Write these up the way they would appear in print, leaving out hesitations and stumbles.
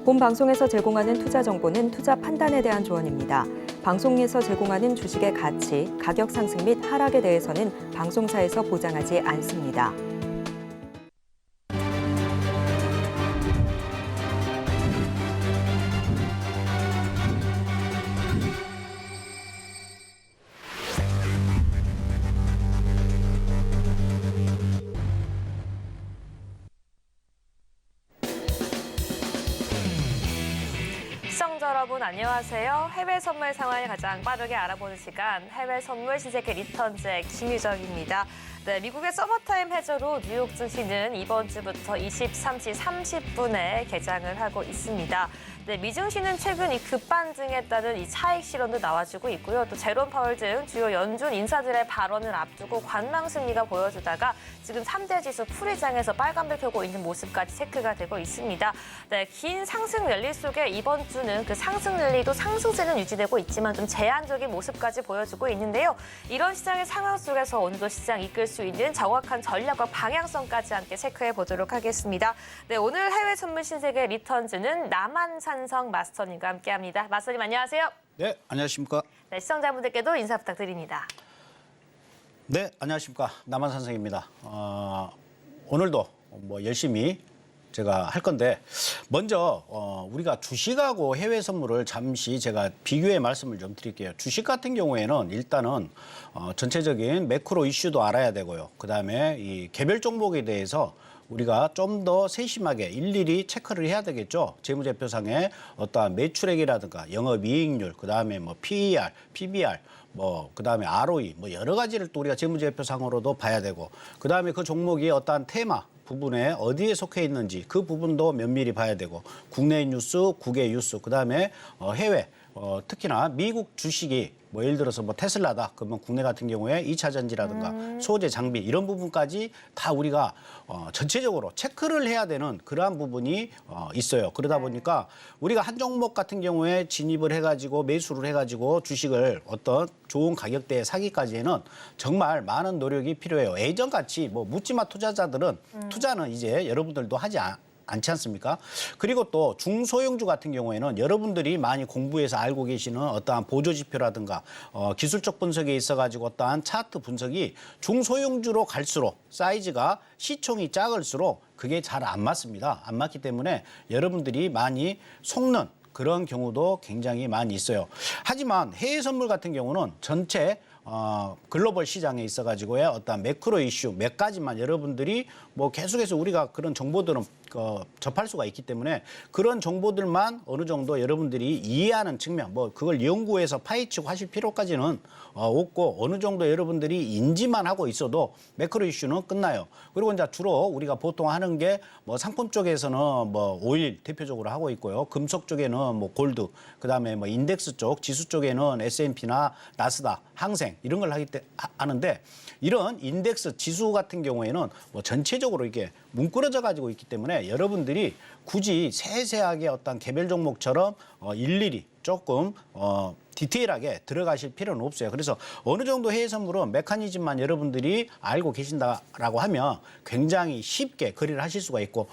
본 방송에서 제공하는 투자 정보는 투자 판단에 대한 조언입니다. 방송에서 제공하는 주식의 가치, 가격 상승 및 하락에 대해서는 방송사에서 보장하지 않습니다. 시청자 여러분 안녕하세요. 해외 선물 상황을 가장 빠르게 알아보는 시간 해외 선물 신세계 리턴즈의 김유정입니다. 네, 미국의 서머타임 해저로 뉴욕 증시는 이번 주부터 23시 30분에 개장을 하고 있습니다. 네, 미증시는 최근 이 급반등에 따른 이 차익 실현도 나와주고 있고요. 또 제롬 파월 등 주요 연준 인사들의 발언을 앞두고 관망 심리가 보여주다가 지금 3대 지수 풀이장에서 빨간불 켜고 있는 모습까지 체크가 되고 있습니다. 네, 긴 상승 랠리 속에 이번 주는 그 상승 랠리도 상승세는 유지되고 있지만 좀 제한적인 모습까지 보여주고 있는데요. 이런 시장의 상황 속에서 오늘도 시장 이끌 수 있는 정확한 전략과 방향성까지 함께 체크해 보도록 하겠습니다. 네, 오늘 해외 선물 신세계 리턴즈는 남한산성 마스터님과 함께합니다. 마스터님 안녕하세요. 네, 안녕하십니까. 네, 시청자분들께도 인사 부탁드립니다. 네, 안녕하십니까. 남한산성입니다. 오늘도 열심히 제가 할 건데 먼저 우리가 주식하고 해외 선물을 잠시 제가 비교해 말씀을 좀 드릴게요. 주식 같은 경우에는 일단은 전체적인 매크로 이슈도 알아야 되고요. 그다음에 이 개별 종목에 대해서 우리가 좀 더 세심하게 일일이 체크를 해야 되겠죠. 재무제표상의 어떠한 매출액이라든가 영업이익률, 그다음에 PER, PBR, 그다음에 ROE, 여러 가지를 또 우리가 재무제표상으로도 봐야 되고, 그다음에 그 종목이 어떠한 테마 부분에 어디에 속해 있는지 그 부분도 면밀히 봐야 되고, 국내 뉴스, 국외 뉴스, 그다음에 해외, 특히나 미국 주식이 예를 들어서 테슬라다 그러면 국내 같은 경우에 2차 전지라든가 소재 장비 이런 부분까지 다 우리가 전체적으로 체크를 해야 되는 그러한 부분이 있어요. 그러다 보니까 우리가 한 종목 같은 경우에 진입을 해가지고 매수를 해가지고 주식을 어떤 좋은 가격대에 사기까지는 정말 많은 노력이 필요해요. 예전같이 묻지마 투자자들은 투자는 이제 여러분들도 하지 않지 않습니까? 그리고 또 중소형주 같은 경우에는 여러분들이 많이 공부해서 알고 계시는 어떠한 보조지표라든가 기술적 분석에 있어가지고 어떠한 차트 분석이 중소형주로 갈수록 사이즈가 시총이 작을수록 그게 잘 안 맞습니다. 안 맞기 때문에 여러분들이 많이 속는 그런 경우도 굉장히 많이 있어요. 하지만 해외 선물 같은 경우는 전체 글로벌 시장에 있어가지고의 어떤 매크로 이슈 몇 가지만 여러분들이 계속해서 우리가 그런 정보들은 접할 수가 있기 때문에 그런 정보들만 어느 정도 여러분들이 이해하는 측면, 그걸 연구해서 파헤치고 하실 필요까지는 없고 어느 정도 여러분들이 인지만 하고 있어도 매크로 이슈는 끝나요. 그리고 이제 주로 우리가 보통 하는 게 상품 쪽에서는 오일 대표적으로 하고 있고요. 금속 쪽에는 골드, 그다음에 인덱스 쪽, 지수 쪽에는 S&P나 나스닥, 항생 이런 걸 하는데 이런 인덱스 지수 같은 경우에는 전체적으로 이게 뭉그러져 가지고 있기 때문에 여러분들이 굳이 세세하게 어떤 개별 종목처럼 일일이 조금 디테일하게 들어가실 필요는 없어요. 그래서 어느 정도 해외 선물은 메커니즘만 여러분들이 알고 계신다라고 하면 굉장히 쉽게 거래를 하실 수가 있고,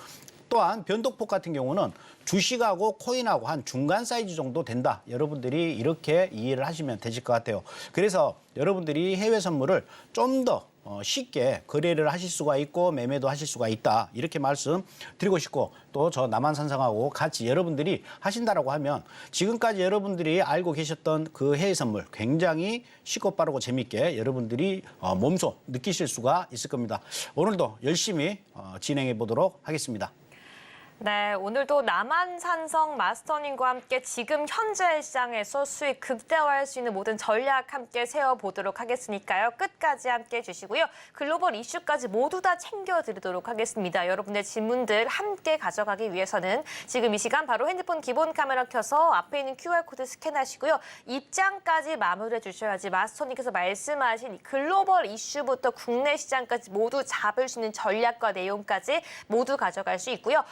또한 변동폭 같은 경우는 주식하고 코인하고 한 중간 사이즈 정도 된다. 여러분들이 이렇게 이해를 하시면 되실 것 같아요. 그래서 여러분들이 해외 선물을 좀 더 쉽게 거래를 하실 수가 있고 매매도 하실 수가 있다. 이렇게 말씀드리고 싶고, 또 저 남한산성하고 같이 여러분들이 하신다라고 하면 지금까지 여러분들이 알고 계셨던 그 해외 선물 굉장히 쉽고 빠르고 재밌게 여러분들이 몸소 느끼실 수가 있을 겁니다. 오늘도 열심히 진행해 보도록 하겠습니다. 네, 오늘도 남한산성 마스터님과 함께 지금 현재 시장에서 수익 극대화할 수 있는 모든 전략 함께 세워보도록 하겠으니까요. 끝까지 함께 해주시고요. 글로벌 이슈까지 모두 다 챙겨드리도록 하겠습니다. 여러분의 질문들 함께 가져가기 위해서는 지금 이 시간 바로 핸드폰 기본 카메라 켜서 앞에 있는 QR코드 스캔하시고요. 입장까지 마무리해 주셔야지 마스터님께서 말씀하신 글로벌 이슈부터 국내 시장까지 모두 잡을 수 있는 전략과 내용까지 모두 가져갈 수 있고요.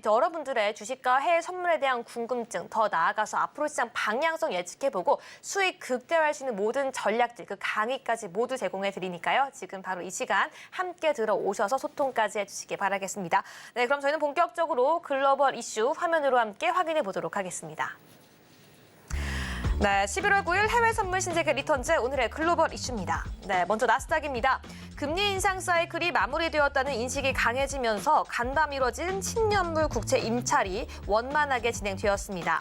여러분들의 주식과 해외 선물에 대한 궁금증, 더 나아가서 앞으로 시장 방향성 예측해보고 수익 극대화할 수 있는 모든 전략들, 그 강의까지 모두 제공해 드리니까요. 지금 바로 이 시간 함께 들어오셔서 소통까지 해주시기 바라겠습니다. 네, 그럼 저희는 본격적으로 글로벌 이슈 화면으로 함께 확인해 보도록 하겠습니다. 네, 11월 9일 해외 선물 신세계 리턴즈 오늘의 글로벌 이슈입니다. 네, 먼저 나스닥입니다. 금리 인상 사이클이 마무리되었다는 인식이 강해지면서 간밤 이뤄진 10년물 국채 임차리 원만하게 진행되었습니다.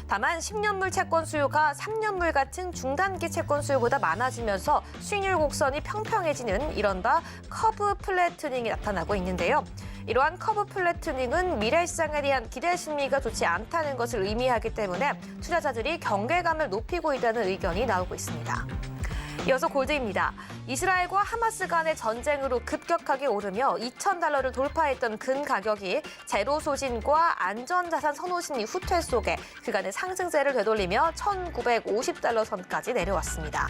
다만 10년물 채권 수요가 3년물 같은 중단기 채권 수요보다 많아지면서 수익률 곡선이 평평해지는 이른바 커브 플래트닝이 나타나고 있는데요. 이러한 커브 플래트닝은 미래 시장에 대한 기대 심리가 좋지 않다는 것을 의미하기 때문에 투자자들이 경계감을 높이고 있다는 의견이 나오고 있습니다. 이어서 골드입니다. 이스라엘과 하마스 간의 전쟁으로 급격하게 오르며 $2,000를 돌파했던 근 가격이 제로 소진과 안전자산 선호 심리 후퇴 속에 그간의 상승세를 되돌리며 $1,950 선까지 내려왔습니다.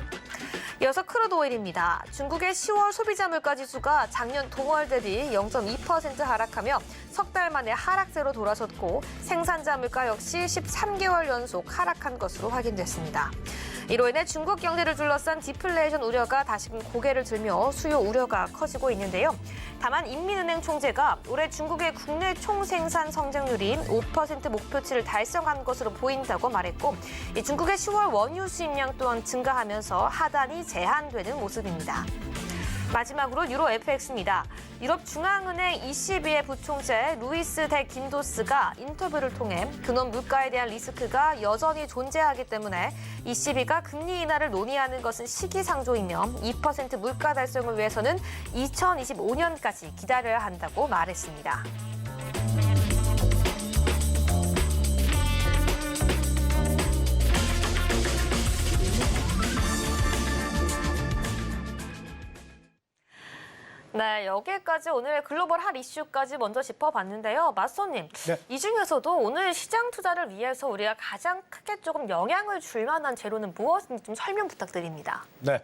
이어서 크루드 오일입니다. 중국의 10월 소비자 물가 지수가 작년 동월 대비 0.2% 하락하며 석 달 만에 하락세로 돌아섰고 생산자 물가 역시 13개월 연속 하락한 것으로 확인됐습니다. 이로 인해 중국 경제를 둘러싼 디플레이션 우려가 다시금 고개를 들며 수요 우려가 커지고 있는데요. 다만 인민은행 총재가 올해 중국의 국내 총생산 성장률이 5% 목표치를 달성한 것으로 보인다고 말했고, 중국의 10월 원유 수입량 또한 증가하면서 하단이 제한되는 모습입니다. 마지막으로 유로 FX입니다. 유럽 중앙은행 ECB의 부총재 루이스 데 긴도스가 인터뷰를 통해 근원 물가에 대한 리스크가 여전히 존재하기 때문에 ECB가 금리 인하를 논의하는 것은 시기상조이며 2% 물가 달성을 위해서는 2025년까지 기다려야 한다고 말했습니다. 네, 여기까지 오늘의 글로벌 핫 이슈까지 먼저 짚어봤는데요. 맞서님, 네. 이 중에서도 오늘 시장 투자를 위해서 우리가 가장 크게 조금 영향을 줄 만한 재료는 무엇인지 좀 설명 부탁드립니다. 네,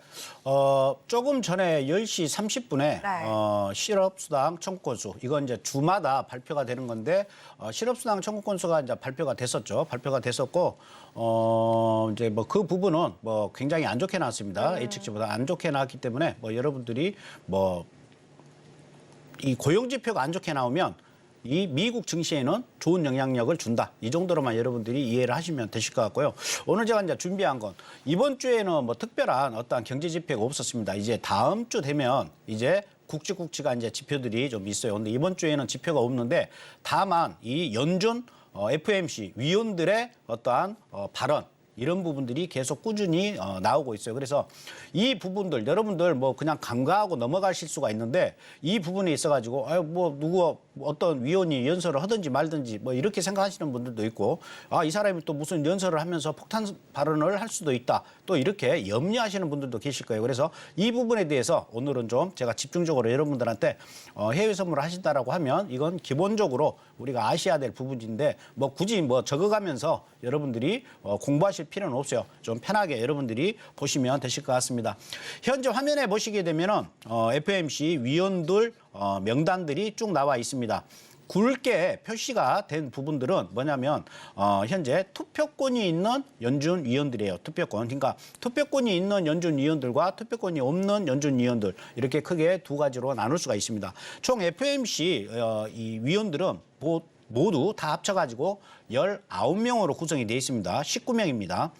조금 전에 10시 30분에 네. 실업수당 청구 건수, 이건 이제 주마다 발표가 되는 건데 실업수당 청구 건수가 이제 발표가 됐었죠. 발표가 됐었고 이제 뭐 그 부분은 뭐 굉장히 안 좋게 나왔습니다. 예측치보다 안 좋게 나왔기 때문에 뭐 여러분들이 뭐 이 고용 지표가 안 좋게 나오면 이 미국 증시에는 좋은 영향력을 준다. 이 정도로만 여러분들이 이해를 하시면 되실 것 같고요. 오늘 제가 이제 준비한 건 이번 주에는 뭐 특별한 어떠한 경제 지표가 없었습니다. 이제 다음 주 되면 이제 굵직굵직한 이제 지표들이 좀 있어요. 근데 이번 주에는 지표가 없는데 다만 이 연준 FOMC 위원들의 어떠한 발언 이런 부분들이 계속 꾸준히 나오고 있어요. 그래서 이 부분들 여러분들 뭐 그냥 간과하고 넘어가실 수가 있는데 이 부분에 있어가지고 뭐 누구 어떤 위원이 연설을 하든지 말든지 뭐 이렇게 생각하시는 분들도 있고 이 사람이 또 무슨 연설을 하면서 폭탄 발언을 할 수도 있다. 또 이렇게 염려하시는 분들도 계실 거예요. 그래서 이 부분에 대해서 오늘은 좀 제가 집중적으로 여러분들한테 해외 선물을 하신다라고 하면 이건 기본적으로 우리가 아셔야 될 부분인데 뭐 굳이 뭐 적어가면서 여러분들이 공부하실 필요는 없어요. 좀 편하게 여러분들이 보시면 되실 것 같습니다. 현재 화면에 보시게 되면은 FOMC 위원들 명단들이 쭉 나와 있습니다. 굵게 표시가 된 부분들은 뭐냐면 현재 투표권이 있는 연준 위원들이에요. 투표권. 그러니까 투표권이 있는 연준 위원들과 투표권이 없는 연준 위원들 이렇게 크게 두 가지로 나눌 수가 있습니다. 총 FOMC 이 위원들은 모두 다 합쳐가지고 19명으로 구성이 되어 있습니다. 19명입니다.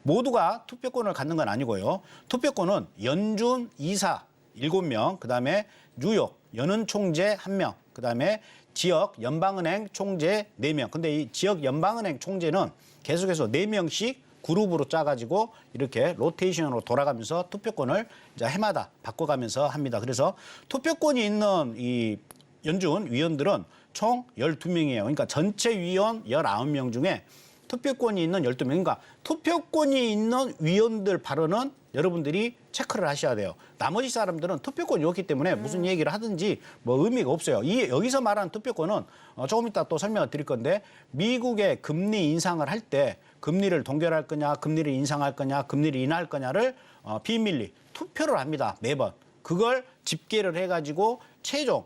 모두가 투표권을 갖는 건 아니고요. 투표권은 연준 이사 7명, 그다음에 뉴욕 연은 총재 1명, 그다음에 지역 연방은행 총재 4명. 근데 이 지역 연방은행 총재는 계속해서 4명씩 그룹으로 짜가지고 이렇게 로테이션으로 돌아가면서 투표권을 이제 해마다 바꿔가면서 합니다. 그래서 투표권이 있는 이 연준 위원들은 총 12명이에요. 그러니까 전체 위원 19명 중에 투표권이 있는 12명. 그러니까 투표권이 있는 위원들 발언은 여러분들이 체크를 하셔야 돼요. 나머지 사람들은 투표권이 없기 때문에 무슨 얘기를 하든지 뭐 의미가 없어요. 여기서 말하는 투표권은 조금 이따 또 설명을 드릴 건데 미국의 금리 인상을 할 때 금리를 동결할 거냐, 금리를 인상할 거냐, 금리를 인하할 거냐를 비밀리 투표를 합니다. 매번. 그걸 집계를 해가지고 최종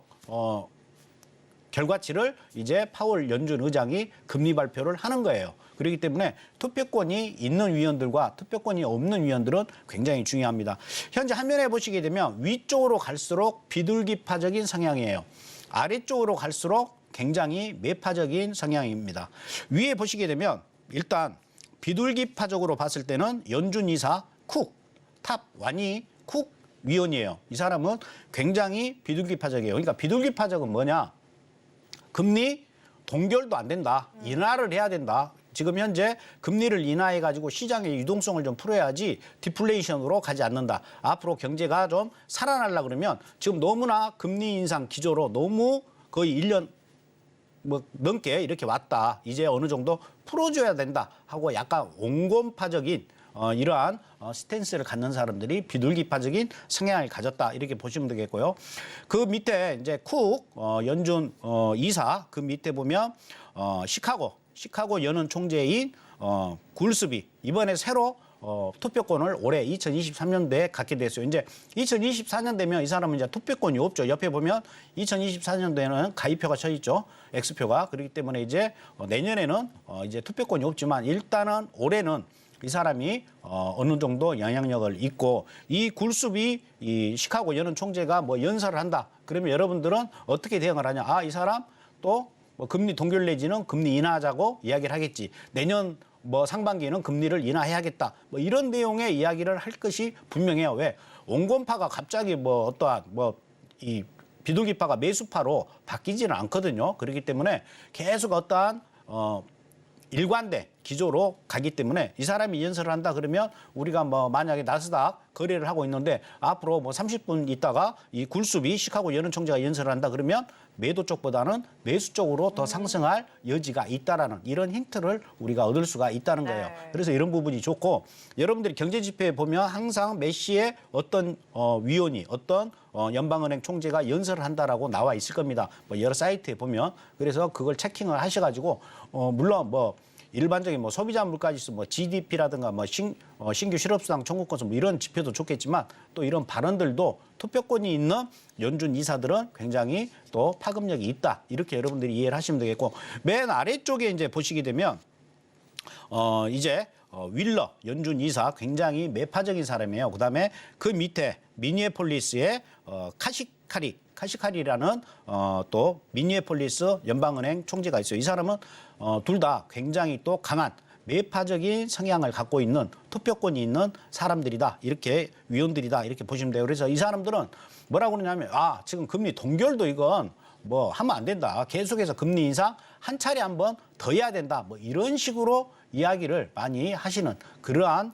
결과치를 이제 파월 연준 의장이 금리 발표를 하는 거예요. 그렇기 때문에 투표권이 있는 위원들과 투표권이 없는 위원들은 굉장히 중요합니다. 현재 화면에 보시게 되면 위쪽으로 갈수록 비둘기파적인 성향이에요. 아래쪽으로 갈수록 굉장히 매파적인 성향입니다. 위에 보시게 되면 일단 비둘기파적으로 봤을 때는 연준 이사 쿡, 탑 완이 쿡 위원이에요. 이 사람은 굉장히 비둘기파적이에요. 그러니까 비둘기파적은 뭐냐? 금리 동결도 안 된다. 인하를 해야 된다. 지금 현재 금리를 인하해가지고 시장의 유동성을 좀 풀어야지 디플레이션으로 가지 않는다. 앞으로 경제가 좀 살아나려 그러면 지금 너무나 금리 인상 기조로 너무 거의 1년 뭐 넘게 이렇게 왔다. 이제 어느 정도 풀어줘야 된다 하고 약간 온건파적인 이러한 스탠스를 갖는 사람들이 비둘기파적인 성향을 가졌다 이렇게 보시면 되겠고요. 그 밑에 이제 쿡 연준 이사 그 밑에 보면 시카고 연은 총재인 굴스비 이번에 새로 투표권을 올해 2023년도에 갖게 됐어요. 이제 2024년 되면 이 사람은 이제 투표권이 없죠. 옆에 보면 2023년도에는 가입표가 쳐 있죠. X표가. 그렇기 때문에 이제 내년에는 이제 투표권이 없지만 일단은 올해는 이 사람이 어느 정도 영향력을 있고 이 굴수비 이 시카고 연은 총재가 뭐 연설을 한다. 그러면 여러분들은 어떻게 대응을 하냐? 아, 이 사람 또 뭐 금리 동결 내지는 금리 인하하자고 이야기를 하겠지. 내년 뭐 상반기에는 금리를 인하해야겠다. 뭐 이런 내용의 이야기를 할 것이 분명해요. 왜? 온건파가 갑자기 뭐 어떠한 뭐 이 비둘기파가 매수파로 바뀌지는 않거든요. 그렇기 때문에 계속 어떠한 일관된 기조로 가기 때문에 이 사람이 연설을 한다 그러면 우리가 뭐 만약에 나스닥 거래를 하고 있는데 앞으로 뭐 30분 있다가 이 굴수비 시카고 연은 총재가 연설을 한다 그러면 매도 쪽보다는 매수 쪽으로 더 상승할 여지가 있다라는 이런 힌트를 우리가 얻을 수가 있다는 거예요. 네. 그래서 이런 부분이 좋고 여러분들이 경제 지표에 보면 항상 몇 시에 어떤 위원이 어떤 연방은행 총재가 연설을 한다라고 나와 있을 겁니다. 뭐 여러 사이트에 보면 그래서 그걸 체킹을 하셔가지고 물론 뭐 일반적인 뭐 소비자 물가지수, 뭐 GDP라든가 뭐 신규 실업수당 청구건수 뭐 이런 지표도 좋겠지만 또 이런 발언들도 투표권이 있는 연준 이사들은 굉장히 또 파급력이 있다. 이렇게 여러분들이 이해를 하시면 되겠고 맨 아래쪽에 이제 보시게 되면 이제 윌러 연준 이사 굉장히 매파적인 사람이에요. 그다음에 그 밑에 미니애폴리스의 카시카리라는 또 미니애폴리스 연방은행 총재가 있어요. 이 사람은 둘 다 굉장히 또 강한 매파적인 성향을 갖고 있는 투표권이 있는 사람들이다. 이렇게 위원들이다. 이렇게 보시면 돼요. 그래서 이 사람들은 뭐라고 그러냐면 지금 금리 동결도 이건 뭐 하면 안 된다. 계속해서 금리 인상 한 차례 한번 더 해야 된다. 뭐 이런 식으로 이야기를 많이 하시는 그러한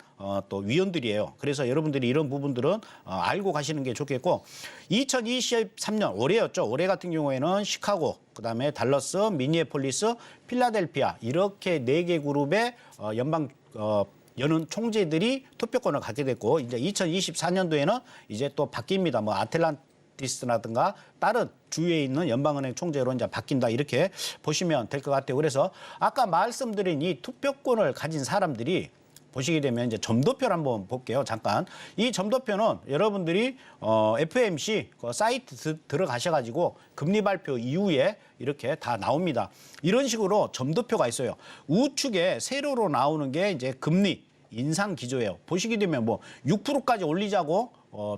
또 위원들이에요. 그래서 여러분들이 이런 부분들은 알고 가시는 게 좋겠고 2023년 올해였죠. 올해 같은 경우에는 시카고, 그다음에 달러스, 미니애폴리스, 필라델피아 이렇게 4개 그룹의 연방 여는 총재들이 투표권을 갖게 됐고 이제 2024년도에는 이제 또 바뀝니다. 뭐 아틀란티스라든가 다른 주위에 있는 연방은행 총재로 이제 바뀐다 이렇게 보시면 될 것 같아요. 그래서 아까 말씀드린 이 투표권을 가진 사람들이 보시게 되면 이제 점도표를 한번 볼게요. 잠깐. 이 점도표는 여러분들이 FOMC 그 사이트 들어가셔가지고 금리 발표 이후에 이렇게 다 나옵니다. 이런 식으로 점도표가 있어요. 우측에 세로로 나오는 게 이제 금리 인상 기조예요. 보시게 되면 뭐 6%까지 올리자고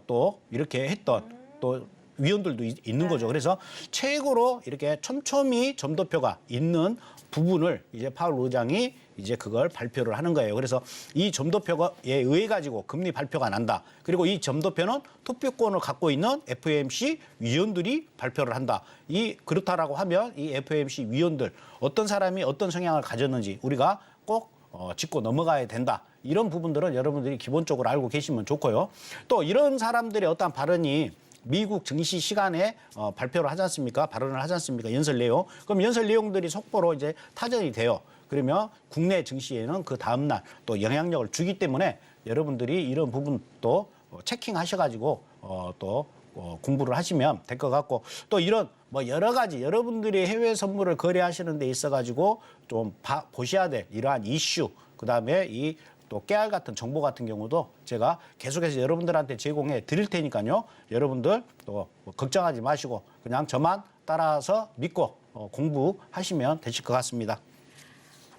또 이렇게 했던 또 위원들도 있는 거죠. 그래서 최고로 이렇게 촘촘히 점도표가 있는 부분을 이제 파월 의장이 이제 그걸 발표를 하는 거예요. 그래서 이 점도표에 의해 가지고 금리 발표가 난다. 그리고 이 점도표는 투표권을 갖고 있는 FOMC 위원들이 발표를 한다. 그렇다라고 하면 이 FOMC 위원들 어떤 사람이 어떤 성향을 가졌는지 우리가 꼭 짚고 넘어가야 된다. 이런 부분들은 여러분들이 기본적으로 알고 계시면 좋고요. 또 이런 사람들의 어떤 발언이 미국 증시 시간에 발표를 하지 않습니까? 발언을 하지 않습니까? 연설 내용. 그럼 연설 내용들이 속보로 이제 타전이 돼요. 그러면 국내 증시에는 그 다음날 또 영향력을 주기 때문에 여러분들이 이런 부분도 체킹하셔가지고 또 공부를 하시면 될 것 같고 또 이런 뭐 여러 가지 여러분들이 해외 선물을 거래하시는 데 있어가지고 좀 보셔야 될 이러한 이슈 그다음에 이 또 깨알 같은 정보 같은 경우도 제가 계속해서 여러분들한테 제공해 드릴 테니까요. 여러분들 또 걱정하지 마시고 그냥 저만 따라서 믿고 공부하시면 되실 것 같습니다.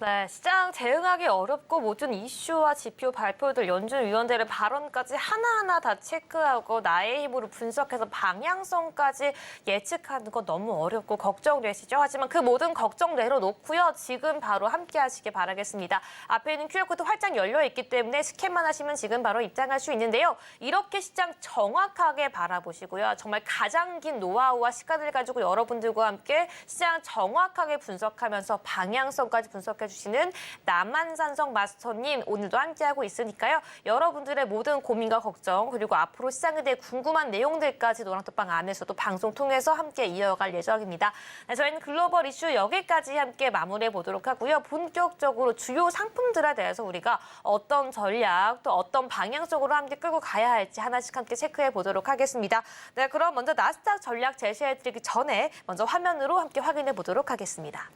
네, 시장 대응하기 어렵고 모든 이슈와 지표 발표들, 연준 위원들의 발언까지 하나하나 다 체크하고 나의 힘으로 분석해서 방향성까지 예측하는 거 너무 어렵고 걱정되시죠? 하지만 그 모든 걱정 내려놓고요. 지금 바로 함께 하시길 바라겠습니다. 앞에 있는 QR코드 활짝 열려 있기 때문에 스캔만 하시면 지금 바로 입장할 수 있는데요. 이렇게 시장 정확하게 바라보시고요. 정말 가장 긴 노하우와 시간을 가지고 여러분들과 함께 시장 정확하게 분석하면서 방향성까지 분석해 주시는 남한산성 마스터님 오늘도 함께하고 있으니까요. 여러분들의 모든 고민과 걱정 그리고 앞으로 시장에 대해 궁금한 내용들까지 노랑톡방 안에서도 방송 통해서 함께 이어갈 예정입니다. 네, 저희는 글로벌 이슈 여기까지 함께 마무리해 보도록 하고요. 본격적으로 주요 상품들에 대해서 우리가 어떤 전략 또 어떤 방향적으로 함께 끌고 가야 할지 하나씩 함께 체크해 보도록 하겠습니다. 네, 그럼 먼저 나스닥 전략 제시해 드리기 전에 먼저 화면으로 함께 확인해 보도록 하겠습니다.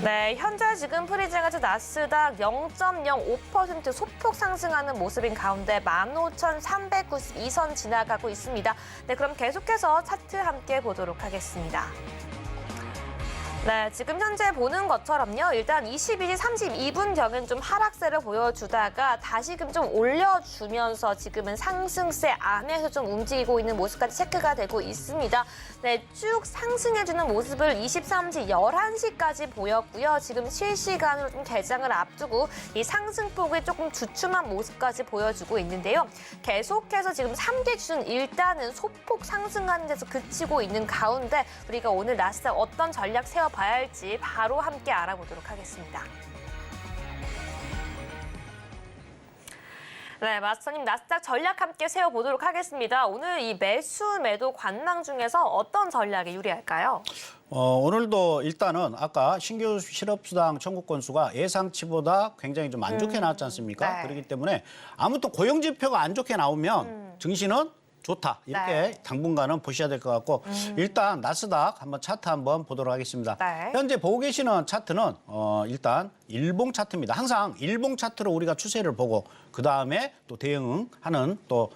네, 현재 지금 프리즘에서 나스닥 0.05% 소폭 상승하는 모습인 가운데 15,392선 지나가고 있습니다. 네, 그럼 계속해서 차트 함께 보도록 하겠습니다. 네, 지금 현재 보는 것처럼요. 일단 22시 32분경은 좀 하락세를 보여주다가 다시금 좀 올려주면서 지금은 상승세 안에서 좀 움직이고 있는 모습까지 체크가 되고 있습니다. 네, 쭉 상승해주는 모습을 23시, 11시까지 보였고요. 지금 실시간으로 좀 개장을 앞두고 이 상승폭이 조금 주춤한 모습까지 보여주고 있는데요. 계속해서 지금 3개 주는 일단은 소폭 상승하는 데서 그치고 있는 가운데 우리가 오늘 나스닥 어떤 전략 세워봐야 할지 바로 함께 알아보도록 하겠습니다. 네, 마스터님 나스닥 전략 함께 세워보도록 하겠습니다. 오늘 이 매수 매도 관망 중에서 어떤 전략이 유리할까요? 오늘도 일단은 아까 신규 실업수당 청구 건수가 예상치보다 굉장히 좀 안 좋게 나왔지 않습니까? 네. 그렇기 때문에 아무튼 고용지표가 안 좋게 나오면 증시는 좋다. 이렇게 네. 당분간은 보셔야 될 것 같고 일단 나스닥 한번 차트 한번 보도록 하겠습니다. 네. 현재 보고 계시는 차트는 일단 일봉 차트입니다. 항상 일봉 차트로 우리가 추세를 보고 그다음에 또 대응하는 또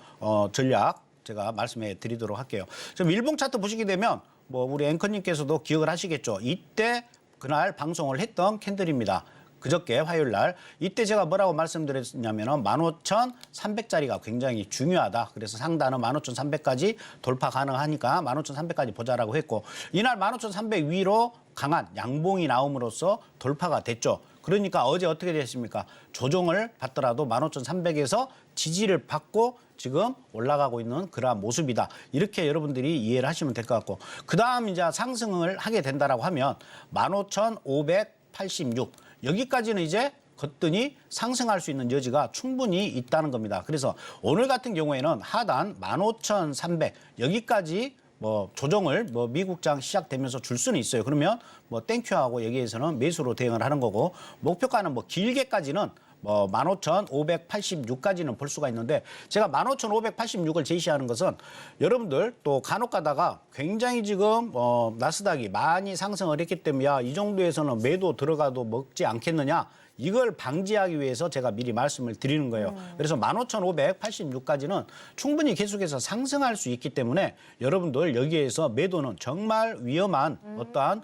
전략 제가 말씀해 드리도록 할게요. 지금 일봉 차트 보시게 되면 뭐 우리 앵커님께서도 기억을 하시겠죠. 이때 그날 방송을 했던 캔들입니다. 그저께 화요일 날 이때 제가 뭐라고 말씀드렸냐면은 15,300짜리가 굉장히 중요하다. 그래서 상단은 15,300까지 돌파 가능하니까 15,300까지 보자라고 했고 이날 15,300 위로 강한 양봉이 나옴으로써 돌파가 됐죠. 그러니까 어제 어떻게 됐습니까? 조정을 받더라도 15,300에서 지지를 받고 지금 올라가고 있는 그러한 모습이다. 이렇게 여러분들이 이해를 하시면 될 것 같고 그다음 이제 상승을 하게 된다라고 하면 15,586 여기까지는 이제 거뜬히 상승할 수 있는 여지가 충분히 있다는 겁니다. 그래서 오늘 같은 경우에는 하단 15,300 여기까지 뭐 조정을 뭐 미국장 시작되면서 줄 수는 있어요. 그러면 뭐 땡큐하고 여기에서는 매수로 대응을 하는 거고 목표가는 뭐 길게까지는 뭐 15,586까지는 볼 수가 있는데 제가 15,586을 제시하는 것은 여러분들 또 간혹 가다가 굉장히 지금 나스닥이 많이 상승을 했기 때문에 야, 이 정도에서는 매도 들어가도 먹지 않겠느냐 이걸 방지하기 위해서 제가 미리 말씀을 드리는 거예요. 그래서 15,586까지는 충분히 계속해서 상승할 수 있기 때문에 여러분들 여기에서 매도는 정말 위험한 어떠한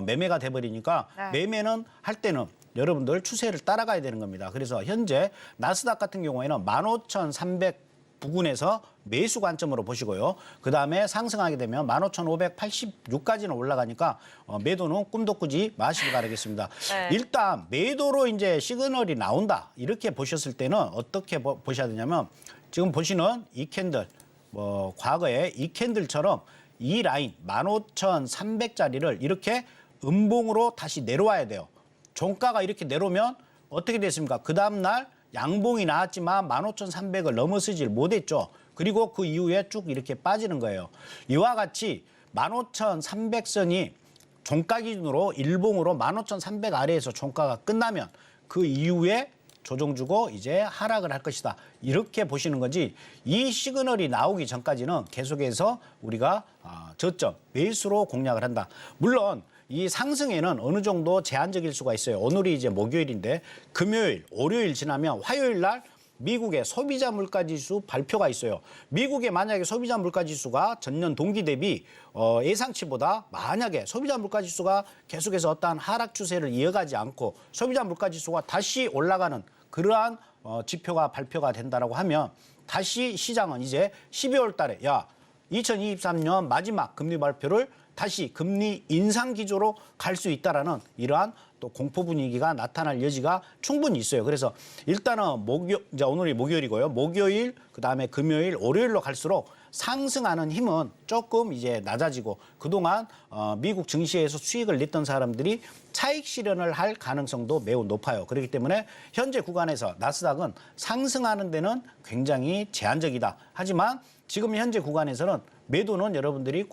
매매가 돼버리니까 네. 매매는 할 때는 여러분들 추세를 따라가야 되는 겁니다. 그래서 현재 나스닥 같은 경우에는 15,300 부근에서 매수 관점으로 보시고요. 그다음에 상승하게 되면 15,586까지는 올라가니까 매도는 꿈도 꾸지 마시기 바라겠습니다. 네. 일단 매도로 이제 시그널이 나온다. 이렇게 보셨을 때는 어떻게 보셔야 되냐면 지금 보시는 이 캔들 뭐 과거에 이 캔들처럼 이 라인 15,300짜리를 이렇게 음봉으로 다시 내려와야 돼요. 종가가 이렇게 내려오면 어떻게 됐습니까? 그 다음날 양봉이 나왔지만 15,300을 넘어서질 못했죠. 그리고 그 이후에 쭉 이렇게 빠지는 거예요. 이와 같이 15,300선이 종가 기준으로 일봉으로 15,300 아래에서 종가가 끝나면 그 이후에 조정 주고 이제 하락을 할 것이다. 이렇게 보시는 거지 이 시그널이 나오기 전까지는 계속해서 우리가 저점 매수로 공략을 한다. 물론 이 상승에는 어느 정도 제한적일 수가 있어요. 오늘이 이제 목요일인데 금요일, 월요일 지나면 화요일 날 미국의 소비자 물가지수 발표가 있어요. 미국의 만약에 소비자 물가지수가 전년 동기 대비 예상치보다 만약에 소비자 물가지수가 계속해서 어떠한 하락 추세를 이어가지 않고 소비자 물가지수가 다시 올라가는 그러한 지표가 발표가 된다라고 하면 다시 시장은 이제 12월 달에 2023년 마지막 금리 발표를 다시 금리 인상 기조로 갈 수 있다라는 이러한 또 공포 분위기가 나타날 여지가 충분히 있어요. 그래서 일단은 이제 오늘이 목요일이고요. 목요일, 그다음에 금요일, 월요일로 갈수록 상승하는 힘은 조금 이제 낮아지고 그동안 미국 증시에서 수익을 냈던 사람들이 차익 실현을 할 가능성도 매우 높아요. 그렇기 때문에 현재 구간에서 나스닥은 상승하는 데는 굉장히 제한적이다. 하지만 지금 현재 구간에서는 매도는 여러분들이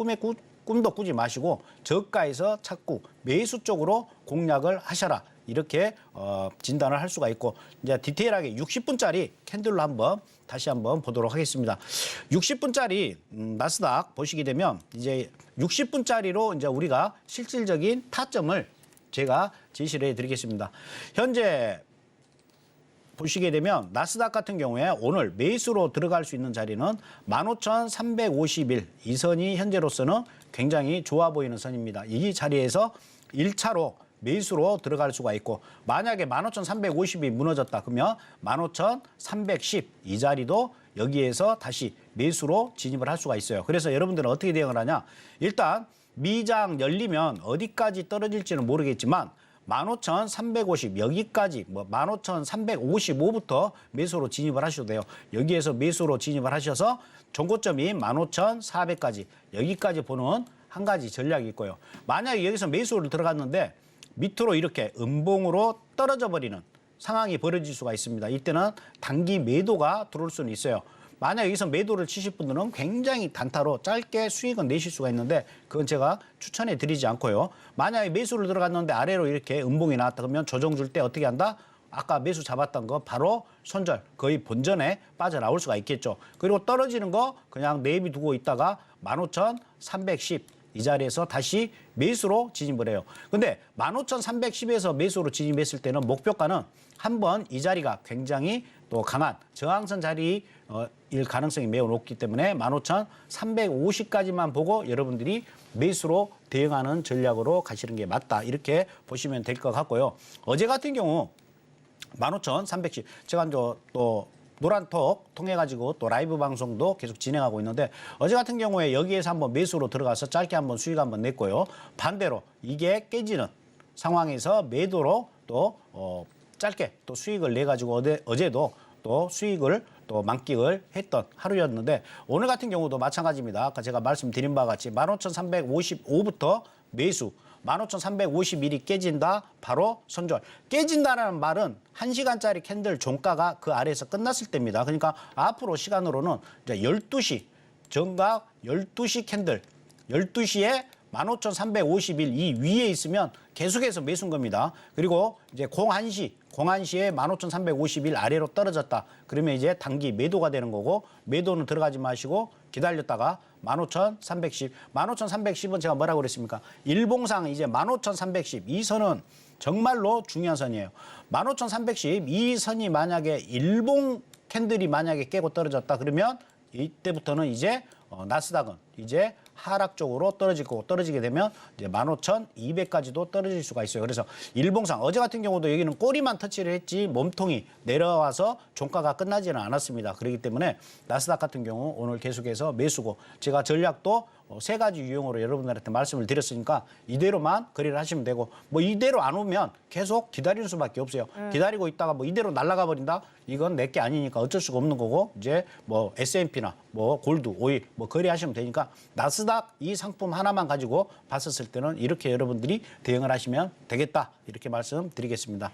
꿈도 꾸지 마시고 저가에서 자꾸 매수 쪽으로 공략을 하셔라. 이렇게 진단을 할 수가 있고 이제 디테일하게 60분짜리 캔들로 다시 한번 보도록 하겠습니다. 60분짜리 나스닥 보시게 되면 이제 60분짜리로 이제 우리가 실질적인 타점을 제가 제시를 해드리겠습니다. 현재 보시게 되면 나스닥 같은 경우에 오늘 매수로 들어갈 수 있는 자리는 15,351. 이 선이 현재로서는 굉장히 좋아 보이는 선입니다. 이 자리에서 1차로 매수로 들어갈 수가 있고 만약에 15,350이 무너졌다 그러면 15,310 이 자리도 여기에서 다시 매수로 진입을 할 수가 있어요. 그래서 여러분들은 어떻게 대응을 하냐. 일단 미장 열리면 어디까지 떨어질지는 모르겠지만 15,350 여기까지 15,355부터 매수로 진입을 하셔도 돼요. 여기에서 매수로 진입을 하셔서 종고점이 15,400까지 여기까지 보는 한 가지 전략이 있고요. 만약에 여기서 매수를 들어갔는데 밑으로 이렇게 음봉으로 떨어져 버리는 상황이 벌어질 수가 있습니다. 이때는 단기 매도가 들어올 수는 있어요. 만약 여기서 매도를 치실 분들은 굉장히 단타로 짧게 수익은 내실 수가 있는데 그건 제가 추천해 드리지 않고요. 만약에 매수를 들어갔는데 아래로 이렇게 음봉이 나왔다 그러면 조정 줄 때 어떻게 한다? 아까 매수 잡았던 거 바로 손절 거의 본전에 빠져나올 수가 있겠죠. 그리고 떨어지는 거 그냥 내비두고 있다가 15,310 이 자리에서 다시 매수로 진입을 해요. 근데 15,310에서 매수로 진입했을 때는 목표가는 한번 이 자리가 굉장히 또 강한 저항선 자리일 가능성이 매우 높기 때문에 15,350까지만 보고 여러분들이 매수로 대응하는 전략으로 가시는 게 맞다. 이렇게 보시면 될 것 같고요. 어제 같은 경우 15,310 제가 또 노란톡 통해 가지고 또 라이브 방송도 계속 진행하고 있는데 어제 같은 경우에 여기에서 한번 매수로 들어가서 짧게 한번 수익 한번 냈고요. 반대로 이게 깨지는 상황에서 매도로 또 짧게 또 수익을 내 가지고 어제도 또 수익을 또 만끽을 했던 하루였는데 오늘 같은 경우도 마찬가지입니다. 아까 제가 말씀드린 바와 같이 15,355부터 매수 15,351이 깨진다. 바로 손절. 깨진다는 말은 1시간짜리 캔들 종가가 그 아래에서 끝났을 때입니다. 그러니까 앞으로 시간으로는 이제 12시 정각 12시 캔들 12시에 15,351 이 위에 있으면 계속해서 매수인 겁니다. 그리고 이제 01시에 15,351 아래로 떨어졌다. 그러면 이제 단기 매도가 되는 거고 매도는 들어가지 마시고 기다렸다가 15,310. 15,310은 제가 뭐라고 그랬습니까? 일봉상 이제 15,310 이 선은 정말로 중요한 선이에요. 15,310 이 선이 만약에 일봉 캔들이 만약에 깨고 떨어졌다 그러면 이때부터는 이제 나스닥은 이제 하락 쪽으로 떨어질 거고 떨어지게 되면 이제 15,200까지도 떨어질 수가 있어요. 그래서 일봉상 어제 같은 경우도 여기는 꼬리만 터치를 했지 몸통이 내려와서 종가가 끝나지는 않았습니다. 그렇기 때문에 나스닥 같은 경우 오늘 계속해서 매수고 제가 전략도 3가지 유형으로 여러분들한테 말씀을 드렸으니까 이대로만 거래를 하시면 되고 뭐 이대로 안 오면 계속 기다리는 수밖에 없어요. 기다리고 있다가 뭐 이대로 날아가 버린다? 이건 내게 아니니까 어쩔 수가 없는 거고 이제 뭐 S&P나 뭐 골드, 오일 뭐 거래하시면 되니까 나스닥 이 상품 하나만 가지고 봤었을 때는 이렇게 여러분들이 대응을 하시면 되겠다. 이렇게 말씀드리겠습니다.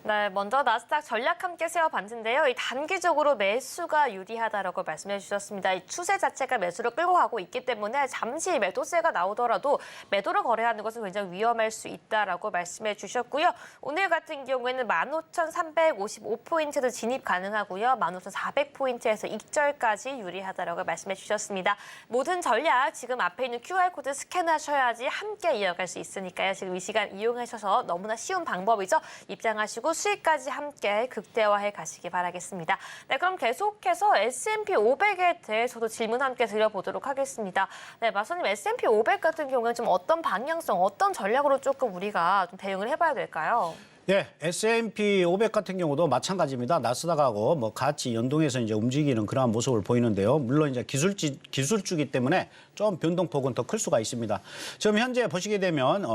네, 먼저 나스닥 전략 함께 세워봤는데요. 이 단기적으로 매수가 유리하다라고 말씀해 주셨습니다. 이 추세 자체가 매수를 끌고 가고 있기 때문에 잠시 매도세가 나오더라도 매도를 거래하는 것은 굉장히 위험할 수 있다라고 말씀해 주셨고요. 오늘 같은 경우에는 15,355포인트도 진입 가능하고요. 15,400포인트에서 익절까지 유리하다라고 말씀해 주셨습니다. 모든 전략 지금 앞에 있는 QR코드 스캔하셔야지 함께 이어갈 수 있으니까요. 지금 이 시간 이용하셔서 너무나 쉬운 방법이죠. 입장하시고 그리고 수익까지 함께 극대화해 가시기 바라겠습니다. 네, 그럼 계속해서 S&P 500에 대해서도 질문 함께 드려보도록 하겠습니다. 네, 마선님, S&P 500 같은 경우는 좀 어떤 방향성, 어떤 전략으로 조금 우리가 좀 대응을 해봐야 될까요? 예, S&P 500 같은 경우도 마찬가지입니다. 나스닥하고 뭐 같이 연동해서 이제 움직이는 그러한 모습을 보이는데요. 물론 이제 기술주기 때문에 좀 변동폭은 더 클 수가 있습니다. 지금 현재 보시게 되면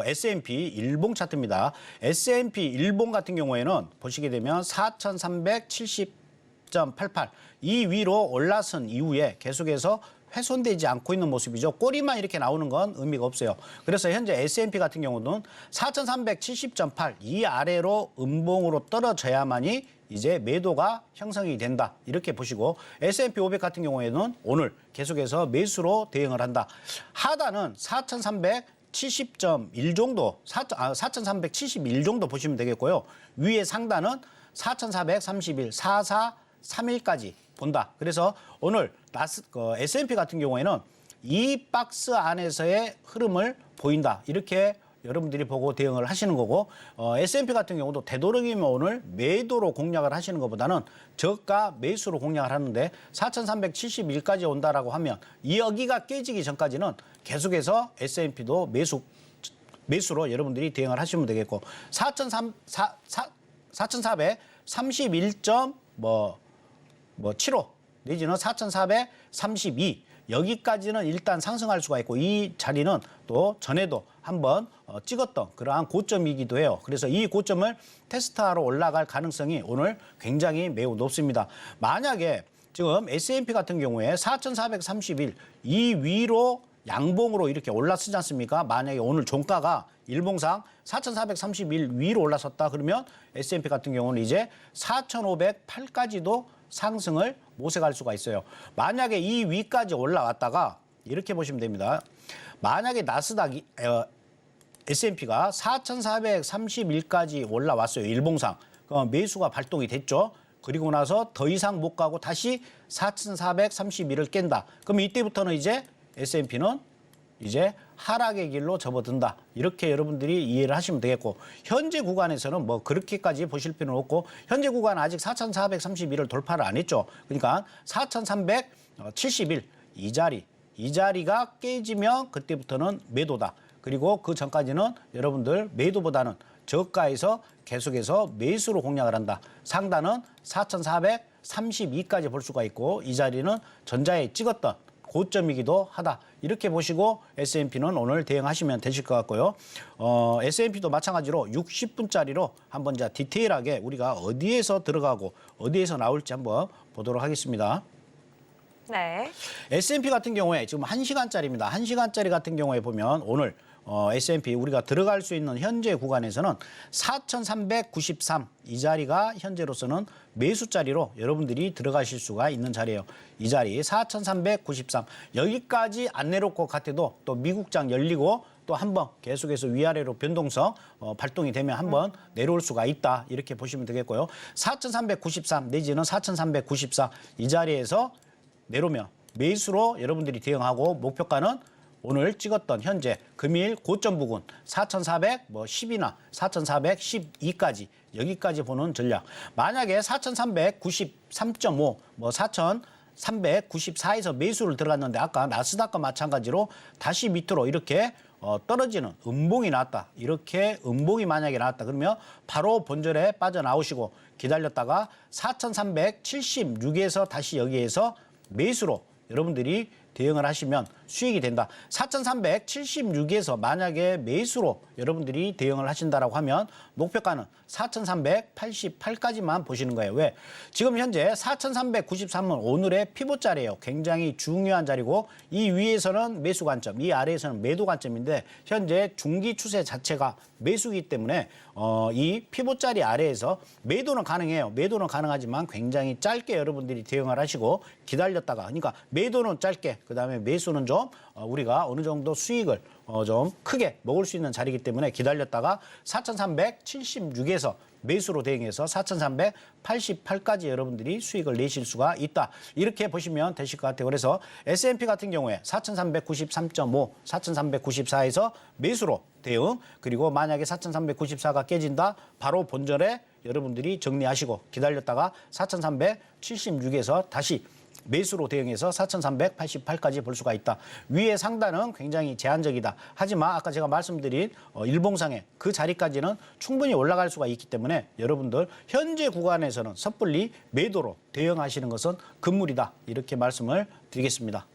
S&P 일봉 차트입니다. S&P 일봉 같은 경우에는 보시게 되면 4,370.88 이 위로 올라선 이후에 계속해서 훼손되지 않고 있는 모습이죠. 꼬리만 이렇게 나오는 건 의미가 없어요. 그래서 현재 S&P 같은 경우는 4,370.8 이 아래로 음봉으로 떨어져야만이 이제 매도가 형성이 된다. 이렇게 보시고 S&P 500 같은 경우에는 오늘 계속해서 매수로 대응을 한다. 하단은 4,370.1 정도, 4,371 정도 보시면 되겠고요. 위에 상단은 4,431, 4431까지 본다. 그래서 오늘 S&P 같은 경우에는 이 박스 안에서의 흐름을 보인다. 이렇게 여러분들이 보고 대응을 하시는 거고 S&P 같은 경우도 되도록이면 오늘 매도로 공략을 하시는 것보다는 저가 매수로 공략을 하는데 4,371까지 온다라고 하면 이 여기가 깨지기 전까지는 계속해서 S&P도 매수로 여러분들이 대응을 하시면 되겠고 4,431.75 내지는 4,432 여기까지는 일단 상승할 수가 있고 이 자리는 또 전에도 한번 찍었던 그러한 고점이기도 해요. 그래서 이 고점을 테스트하러 올라갈 가능성이 오늘 굉장히 매우 높습니다. 만약에 지금 S&P 같은 경우에 4,431 이 위로 양봉으로 이렇게 올라서지 않습니까? 만약에 오늘 종가가 일봉상 4,431 위로 올라섰다 그러면 S&P 같은 경우는 이제 4,508까지도 상승을 모색할 수가 있어요. 만약에 이 위까지 올라왔다가 이렇게 보시면 됩니다. 만약에 나스닥이 S&P가 4,431까지 올라왔어요. 일봉상. 그럼 매수가 발동이 됐죠. 그리고 나서 더 이상 못 가고 다시 4,431을 깬다. 그럼 이때부터는 이제 S&P는 이제 하락의 길로 접어든다. 이렇게 여러분들이 이해를 하시면 되겠고 현재 구간에서는 뭐 그렇게까지 보실 필요는 없고 현재 구간은 아직 4,431을 돌파를 안 했죠. 그러니까 4,371 이 자리가 깨지면 그때부터는 매도다. 그리고 그 전까지는 여러분들 매도보다는 저가에서 계속해서 매수로 공략을 한다. 상단은 4,432까지 볼 수가 있고 이 자리는 전자에 찍었던 고점이기도 하다. 이렇게 보시고 S&P는 오늘 대응하시면 되실 것 같고요. S&P도 마찬가지로 60분짜리로 한번 자 디테일하게 우리가 어디에서 들어가고 어디에서 나올지 한번 보도록 하겠습니다. 네. S&P 같은 경우에 지금 1시간짜리입니다. 1시간짜리 같은 경우에 보면 오늘 S&P 우리가 들어갈 수 있는 현재 구간에서는 4,393 이 자리가 현재로서는 매수 자리로 여러분들이 들어가실 수가 있는 자리예요. 이 자리 4,393 여기까지 안 내려올 것 같아도 또 미국장 열리고 또 한번 계속해서 위아래로 변동성 발동이 되면 한번 내려올 수가 있다. 이렇게 보시면 되겠고요. 4,393 내지는 4,394 이 자리에서 내려오면 매수로 여러분들이 대응하고 목표가는 오늘 찍었던 현재 금일 고점 부근 4,410이나 4,412까지 여기까지 보는 전략. 만약에 4,393.5, 4,394에서 매수를 들어갔는데 아까 나스닥과 마찬가지로 다시 밑으로 이렇게 떨어지는 음봉이 나왔다. 이렇게 음봉이 만약에 나왔다. 그러면 바로 본절에 빠져나오시고 기다렸다가 4,376에서 다시 여기에서 매수로 여러분들이 대응을 하시면 수익이 된다. 4,376에서 만약에 매수로 여러분들이 대응을 하신다라고 하면 목표가는 4,388까지만 보시는 거예요. 왜? 지금 현재 4,393은 오늘의 피봇 자리예요. 굉장히 중요한 자리고 이 위에서는 매수 관점, 이 아래에서는 매도 관점인데 현재 중기 추세 자체가 매수이기 때문에 이 피봇 자리 아래에서 매도는 가능해요. 매도는 가능하지만 굉장히 짧게 여러분들이 대응을 하시고 기다렸다가 그러니까 매도는 짧게 그다음에 매수는 좀 우리가 어느 정도 수익을 좀 크게 먹을 수 있는 자리이기 때문에 기다렸다가 4,376에서 매수로 대응해서 4,388까지 여러분들이 수익을 내실 수가 있다. 이렇게 보시면 되실 것 같아요. 그래서 S&P 같은 경우에 4,393.5, 4,394에서 매수로 대응, 그리고 만약에 4,394가 깨진다, 바로 본전에 여러분들이 정리하시고 기다렸다가 4,376에서 다시 매수로 대응해서 4,388까지 볼 수가 있다. 위의 상단은 굉장히 제한적이다. 하지만 아까 제가 말씀드린 일봉상의 그 자리까지는 충분히 올라갈 수가 있기 때문에 여러분들 현재 구간에서는 섣불리 매도로 대응하시는 것은 금물이다. 이렇게 말씀을 드리겠습니다.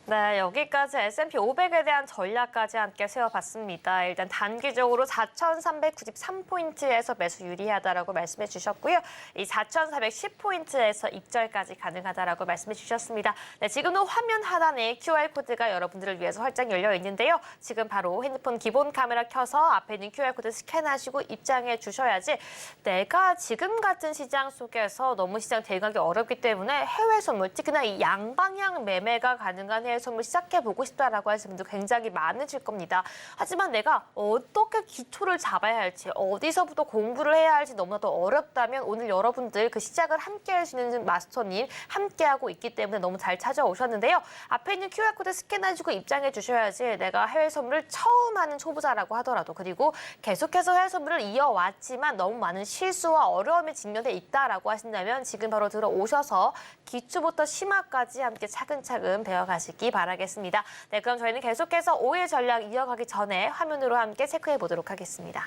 네, 여기까지 S&P 500에 대한 전략까지 함께 세워봤습니다. 일단 단기적으로 4,393포인트에서 매수 유리하다라고 말씀해 주셨고요. 이 4,410포인트에서 입절까지 가능하다라고 말씀해 주셨습니다. 네, 지금도 화면 하단에 QR코드가 여러분들을 위해서 활짝 열려 있는데요. 지금 바로 핸드폰 기본 카메라 켜서 앞에 있는 QR코드 스캔하시고 입장해 주셔야지 내가 지금 같은 시장 속에서 너무 시장 대응하기 어렵기 때문에 해외 선물, 특히나 이 양방향 매매가 가능한 해외 선물 시작해보고 싶다라고 하시는 분들 굉장히 많으실 겁니다. 하지만 내가 어떻게 기초를 잡아야 할지, 어디서부터 공부를 해야 할지 너무나도 어렵다면 오늘 여러분들 그 시작을 함께 할 수 있는 마스터님 함께하고 있기 때문에 너무 잘 찾아오셨는데요. 앞에 있는 QR코드 스캔해주고 입장해 주셔야지 내가 해외 선물을 처음 하는 초보자라고 하더라도 그리고 계속해서 해외 선물을 이어왔지만 너무 많은 실수와 어려움에 직면해 있다라고 하신다면 지금 바로 들어오셔서 기초부터 심화까지 함께 차근차근 배워가시기 바라겠습니다. 네, 그럼 저희는 계속해서 5일 전략 이어가기 전에 화면으로 함께 체크해 보도록 하겠습니다.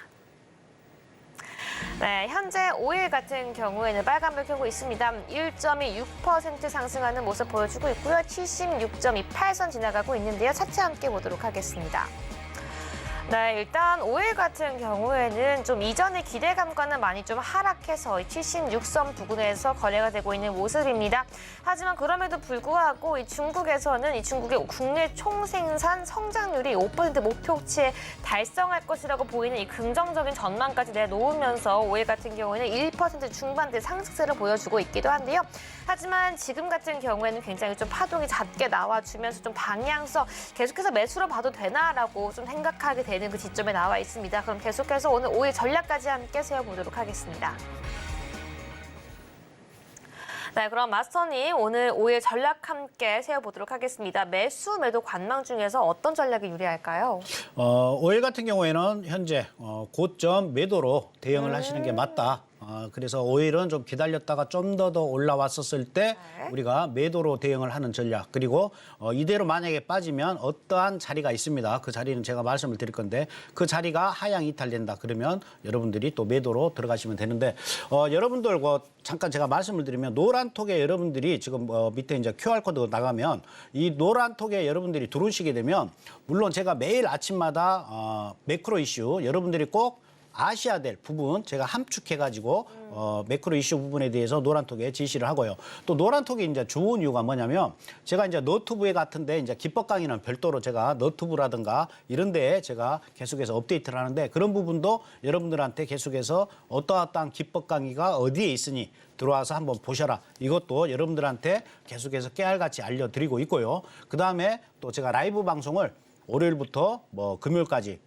네, 현재 5일 같은 경우에는 빨간불 켜고 있습니다. 1.26% 상승하는 모습 보여주고 있고요. 76.28선 지나가고 있는데요. 차트 함께 보도록 하겠습니다. 네, 일단 5일 같은 경우에는 좀 이전의 기대감과는 많이 좀 하락해서 76선 부근에서 거래가 되고 있는 모습입니다. 하지만 그럼에도 불구하고 이 중국에서는 이 중국의 국내 총생산 성장률이 5% 목표치에 달성할 것이라고 보이는 이 긍정적인 전망까지 내놓으면서 5일 같은 경우에는 1% 중반대 상승세를 보여주고 있기도 한데요. 하지만 지금 같은 경우에는 굉장히 좀 파동이 잦게 나와주면서 좀 방향성 계속해서 매수로 봐도 되나라고 좀 생각하게 되는 그 지점에 나와 있습니다. 그럼 계속해서 오늘 5일 전략까지 함께 세워보도록 하겠습니다. 네, 그럼 마스터님 오늘 5일 전략 함께 세워보도록 하겠습니다. 매수, 매도 관망 중에서 어떤 전략이 유리할까요? 5일 같은 경우에는 현재 고점 매도로 대응을 하시는 게 맞다. 그래서 5일은 좀 기다렸다가 좀 더 올라왔었을 때 우리가 매도로 대응을 하는 전략. 그리고 이대로 만약에 빠지면 어떠한 자리가 있습니다. 그 자리는 제가 말씀을 드릴 건데 그 자리가 하향 이탈된다. 그러면 여러분들이 또 매도로 들어가시면 되는데 여러분들 잠깐 제가 말씀을 드리면 노란 톡에 여러분들이 지금 밑에 이제 QR코드 나가면 이 노란 톡에 여러분들이 들어오시게 되면 물론 제가 매일 아침마다 매크로 이슈 여러분들이 꼭 아셔야 될 부분 제가 함축해가지고 매크로 이슈 부분에 대해서 노란톡에 지시를 하고요. 또 노란톡이 이제 좋은 이유가 뭐냐면 제가 이제 너튜브에 같은데 이제 기법 강의는 별도로 제가 너튜브라든가 이런 데에 제가 계속해서 업데이트를 하는데 그런 부분도 여러분들한테 계속해서 어떠한 기법 강의가 어디에 있으니 들어와서 한번 보셔라. 이것도 여러분들한테 계속해서 깨알같이 알려드리고 있고요. 그 다음에 또 제가 라이브 방송을 월요일부터 금요일까지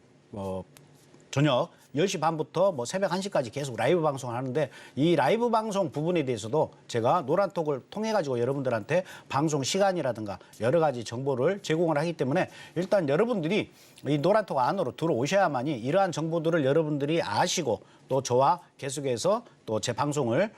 저녁 10시 반부터 새벽 1시까지 계속 라이브 방송을 하는데 이 라이브 방송 부분에 대해서도 제가 노란톡을 통해 가지고 여러분들한테 방송 시간이라든가 여러 가지 정보를 제공을 하기 때문에 일단 여러분들이 이 노란톡 안으로 들어오셔야만이 이러한 정보들을 여러분들이 아시고 또 저와 계속해서 또 제 방송을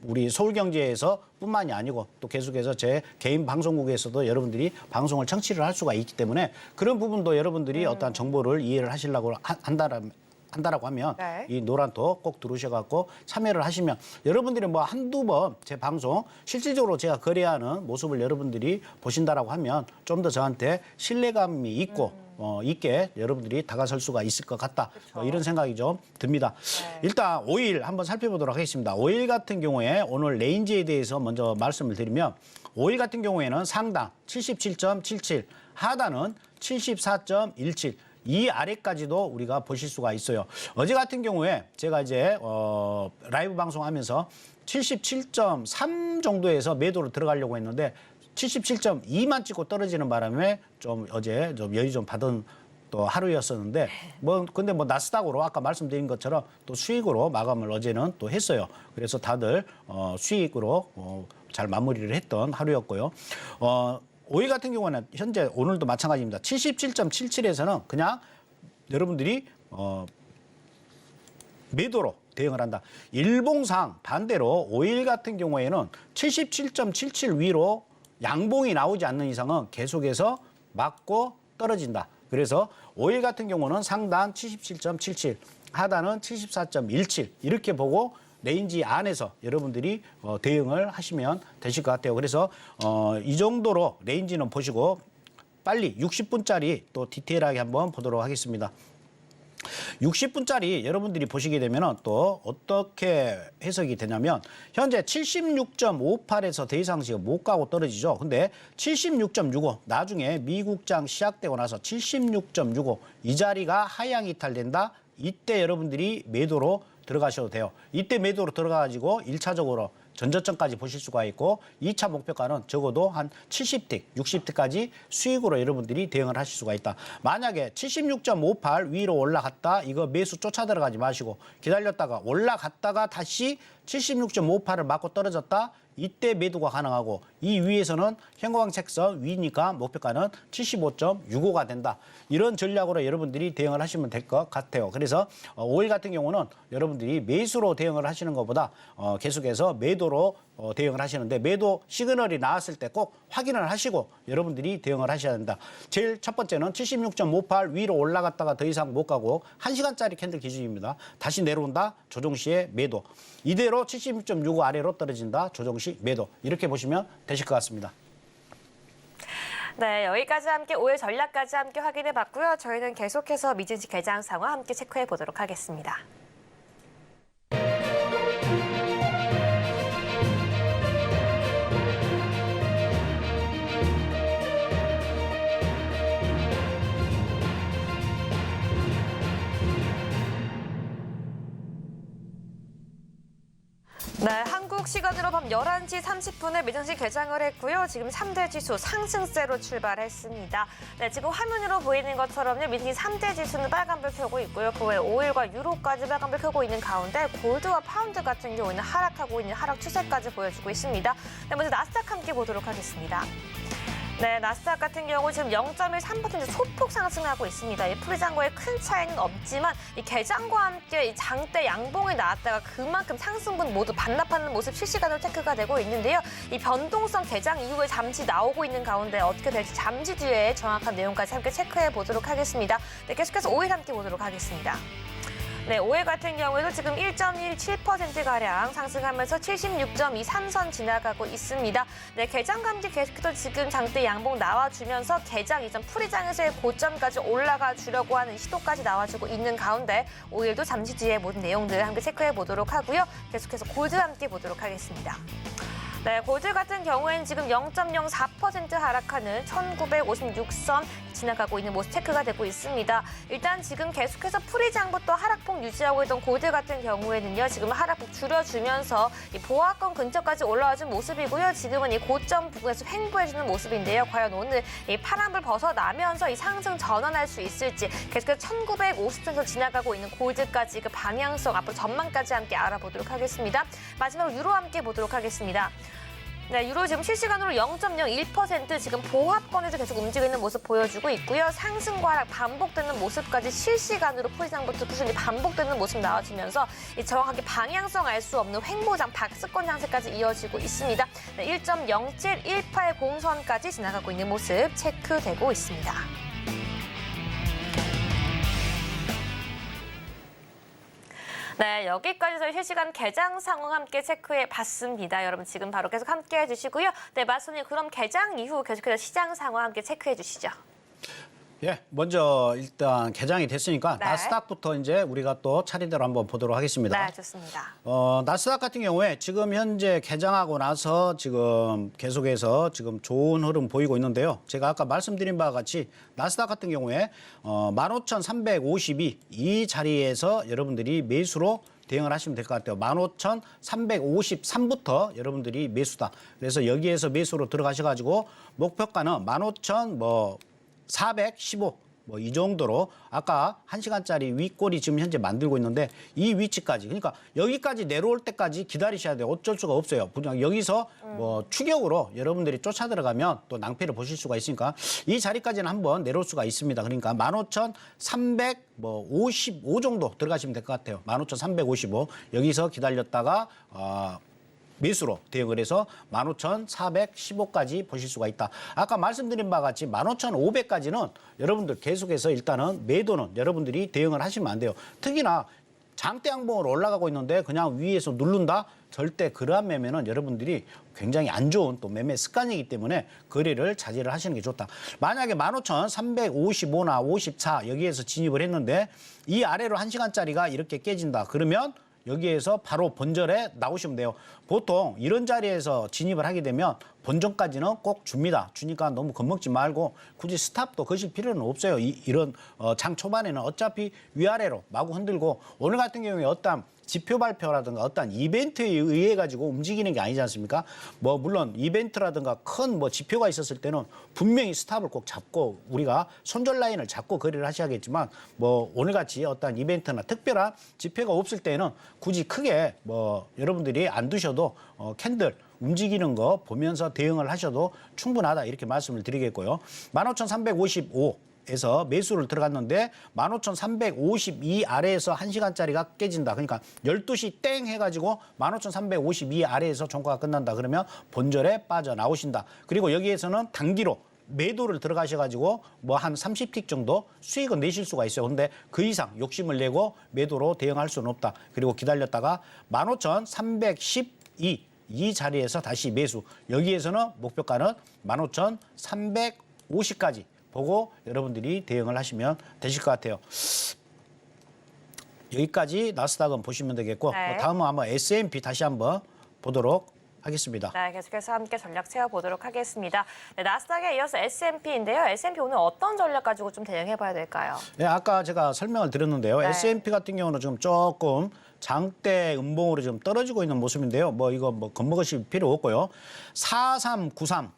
우리 서울경제에서 뿐만이 아니고 또 계속해서 제 개인 방송국에서도 여러분들이 방송을 청취를 할 수가 있기 때문에 그런 부분도 여러분들이 어떠한 정보를 이해를 하시려고 한다라고 하면 네. 이 노란톡 꼭 들어오셔갖고 참여를 하시면 여러분들이 한두 번 제 방송 실질적으로 제가 거래하는 모습을 여러분들이 보신다라고 하면 좀 더 저한테 신뢰감이 있고 있게 여러분들이 다가설 수가 있을 것 같다. 이런 생각이 좀 듭니다. 네. 일단 5일 한번 살펴보도록 하겠습니다. 5일 같은 경우에 오늘 레인지에 대해서 먼저 말씀을 드리면 5일 같은 경우에는 상단 77.77, 하단은 74.17. 이 아래까지도 우리가 보실 수가 있어요. 어제 같은 경우에 제가 이제 라이브 방송하면서 77.3 정도에서 매도로 들어가려고 했는데 77.2만 찍고 떨어지는 바람에 좀 어제 좀 여유 좀 받은 또 하루였었는데 근데 나스닥으로 아까 말씀드린 것처럼 또 수익으로 마감을 어제는 또 했어요. 그래서 다들 수익으로 잘 마무리를 했던 하루였고요. 오일 같은 경우는 현재 오늘도 마찬가지입니다. 77.77에서는 그냥 여러분들이 매도로 대응을 한다. 일봉상 반대로 오일 같은 경우에는 77.77 위로 양봉이 나오지 않는 이상은 계속해서 맞고 떨어진다. 그래서 오일 같은 경우는 상단 77.77, 하단은 74.17 이렇게 보고 레인지 안에서 여러분들이 대응을 하시면 되실 것 같아요. 그래서 이 정도로 레인지는 보시고 빨리 60분짜리 또 디테일하게 한번 보도록 하겠습니다. 60분짜리 여러분들이 보시게 되면 또 어떻게 해석이 되냐면 현재 76.58에서 더 이상 지금 못 가고 떨어지죠. 근데 76.65 나중에 미국장 시작되고 나서 76.65 이 자리가 하향 이탈된다. 이때 여러분들이 매도로 들어가셔도 돼요. 이때 매도로 들어가가지고 1차적으로 전저점까지 보실 수가 있고 2차 목표가는 적어도 한 70틱, 60틱까지 수익으로 여러분들이 대응을 하실 수가 있다. 만약에 76.58 위로 올라갔다 이거 매수 쫓아 들어가지 마시고 기다렸다가 올라갔다가 다시 76.58을 맞고 떨어졌다. 이때 매도가 가능하고 이 위에서는 현금광 책선 위니까 목표가는 75.65가 된다. 이런 전략으로 여러분들이 대응을 하시면 될 것 같아요. 그래서 오일 같은 경우는 여러분들이 매수로 대응을 하시는 것보다 계속해서 매도로 대응을 하시는데 매도 시그널이 나왔을 때 꼭 확인을 하시고 여러분들이 대응을 하셔야 된다. 제일 첫 번째는 76.58 위로 올라갔다가 더 이상 못 가고 1시간짜리 캔들 기준입니다. 다시 내려온다. 조정 시에 매도. 이대로 76.65 아래로 떨어진다. 조정 시 매도. 이렇게 보시면 되실 것 같습니다. 네, 여기까지 함께 오일 전략까지 함께 확인해 봤고요. 저희는 계속해서 미증시 개장 상황 함께 체크해 보도록 하겠습니다. 네, 한국 시간으로 밤 11시 30분에 미증시 개장을 했고요. 지금 3대 지수 상승세로 출발했습니다. 네, 지금 화면으로 보이는 것처럼요. 미증시 3대 지수는 빨간불 켜고 있고요. 그 외에 오일과 유로까지 빨간불 켜고 있는 가운데 골드와 파운드 같은 경우는 하락하고 있는 하락 추세까지 보여주고 있습니다. 네, 먼저 나스닥 함께 보도록 하겠습니다. 네, 나스닥 같은 경우 지금 0.13% 소폭 상승하고 있습니다. 이 풀이장과의 큰 차이는 없지만 이 개장과 함께 이 장대 양봉이 나왔다가 그만큼 상승분 모두 반납하는 모습 실시간으로 체크가 되고 있는데요. 이 변동성 개장 이후에 잠시 나오고 있는 가운데 어떻게 될지 잠시 뒤에 정확한 내용까지 함께 체크해 보도록 하겠습니다. 네, 계속해서 오일 함께 보도록 하겠습니다. 네, 오일 같은 경우에도 지금 1.17%가량 상승하면서 76.23선 지나가고 있습니다. 네, 개장 감지 계속해서 지금 장대 양봉 나와주면서 개장 이전 풀이장에서의 고점까지 올라가 주려고 하는 시도까지 나와주고 있는 가운데 오일도 잠시 뒤에 모든 내용들 함께 체크해 보도록 하고요. 계속해서 골드 함께 보도록 하겠습니다. 네, 골드 같은 경우에는 지금 0.04% 하락하는 1956선 지나가고 있는 모습 체크가 되고 있습니다. 일단 지금 계속해서 풀이장부터 하락폭 유지하고 있던 골드 같은 경우에는요. 지금 하락폭 줄여주면서 이 보합권 근처까지 올라와준 모습이고요. 지금은 이 고점 부분에서 횡보해주는 모습인데요. 과연 오늘 이 파란불 벗어나면서 이 상승 전환할 수 있을지 계속해서 1950선에서 지나가고 있는 골드까지 그 방향성 앞으로 전망까지 함께 알아보도록 하겠습니다. 마지막으로 유로 함께 보도록 하겠습니다. 네, 유로 지금 실시간으로 0.01% 지금 보합권에서 계속 움직이는 모습 보여주고 있고요. 상승과 하락 반복되는 모습까지 실시간으로 풀이장부터 꾸준히 반복되는 모습 나와주면서 정확하게 방향성 알 수 없는 횡보장 박스권 장세까지 이어지고 있습니다. 네, 1.07180선까지 지나가고 있는 모습 체크되고 있습니다. 네, 여기까지 저희 실시간 개장 상황 함께 체크해 봤습니다. 여러분 지금 바로 계속 함께 해주시고요. 네, 마수님 그럼 개장 이후 계속해서 시장 상황 함께 체크해 주시죠. 예, 먼저 일단 개장이 됐으니까 네. 나스닥부터 이제 우리가 또 차례대로 한번 보도록 하겠습니다. 네, 좋습니다. 나스닥 같은 경우에 지금 현재 개장하고 나서 지금 계속해서 지금 좋은 흐름 보이고 있는데요. 제가 아까 말씀드린 바와 같이 나스닥 같은 경우에 15,352 이 자리에서 여러분들이 매수로 대응을 하시면 될 것 같아요. 15,353부터 여러분들이 매수다. 그래서 여기에서 매수로 들어가셔가지고 목표가는 15,415 뭐 이 정도로 아까 1시간짜리 윗골이 지금 현재 만들고 있는데 이 위치까지 그러니까 여기까지 내려올 때까지 기다리셔야 돼요. 어쩔 수가 없어요. 그냥 여기서 뭐 추격으로 여러분들이 쫓아 들어가면 또 낭패를 보실 수가 있으니까 이 자리까지는 한번 내려올 수가 있습니다. 그러니까 15,355 정도 들어가시면 될 것 같아요. 15,355 여기서 기다렸다가 매수로 대응을 해서 15,415까지 보실 수가 있다. 아까 말씀드린 바와 같이 15,500까지는 여러분들 계속해서 일단은 매도는 여러분들이 대응을 하시면 안 돼요. 특히나 장대 양봉으로 올라가고 있는데 그냥 위에서 누른다? 절대 그러한 매매는 여러분들이 굉장히 안 좋은 또 매매 습관이기 때문에 거래를 자제를 하시는 게 좋다. 만약에 15,355나 54 여기에서 진입을 했는데 이 아래로 1시간짜리가 이렇게 깨진다. 그러면 여기에서 바로 본전에 나오시면 돼요. 보통 이런 자리에서 진입을 하게 되면 본전까지는 꼭 줍니다. 주니까 너무 겁먹지 말고 굳이 스탑도 거실 필요는 없어요. 이런 장 초반에는 어차피 위아래로 마구 흔들고 오늘 같은 경우에 어떤 지표 발표라든가 어떤 이벤트에 의해 가지고 움직이는 게 아니지 않습니까? 뭐 물론 이벤트라든가 큰 뭐 지표가 있었을 때는 분명히 스탑을 꼭 잡고 우리가 손절 라인을 잡고 거래를 하셔야겠지만 뭐 오늘같이 어떤 이벤트나 특별한 지표가 없을 때는 굳이 크게 뭐 여러분들이 안 두셔도 캔들 움직이는 거 보면서 대응을 하셔도 충분하다 이렇게 말씀을 드리겠고요. 15,355 에서 매수를 들어갔는데 15,352 아래에서 1시간짜리가 깨진다. 그러니까 12시 땡 해가지고 15,352 아래에서 종가가 끝난다. 그러면 본절에 빠져나오신다. 그리고 여기에서는 단기로 매도를 들어가셔가지고 뭐 한 30틱 정도 수익은 내실 수가 있어요. 그런데 그 이상 욕심을 내고 매도로 대응할 수는 없다. 그리고 기다렸다가 15,312 이 자리에서 다시 매수. 여기에서는 목표가는 15,350까지 보고 여러분들이 대응을 하시면 되실 것 같아요. 여기까지 나스닥은 보시면 되겠고 네. 다음은 아마 S&P 다시 한번 보도록 하겠습니다. 네, 계속해서 함께 전략 세워보도록 하겠습니다. 네, 나스닥에 이어서 S&P인데요. S&P 오늘 어떤 전략 가지고 좀 대응해봐야 될까요? 네, 아까 제가 설명을 드렸는데요. 네. S&P 같은 경우는 지금 조금 장대 음봉으로 좀 떨어지고 있는 모습인데요. 뭐 이거 뭐 겁먹으실 필요 없고요. 4393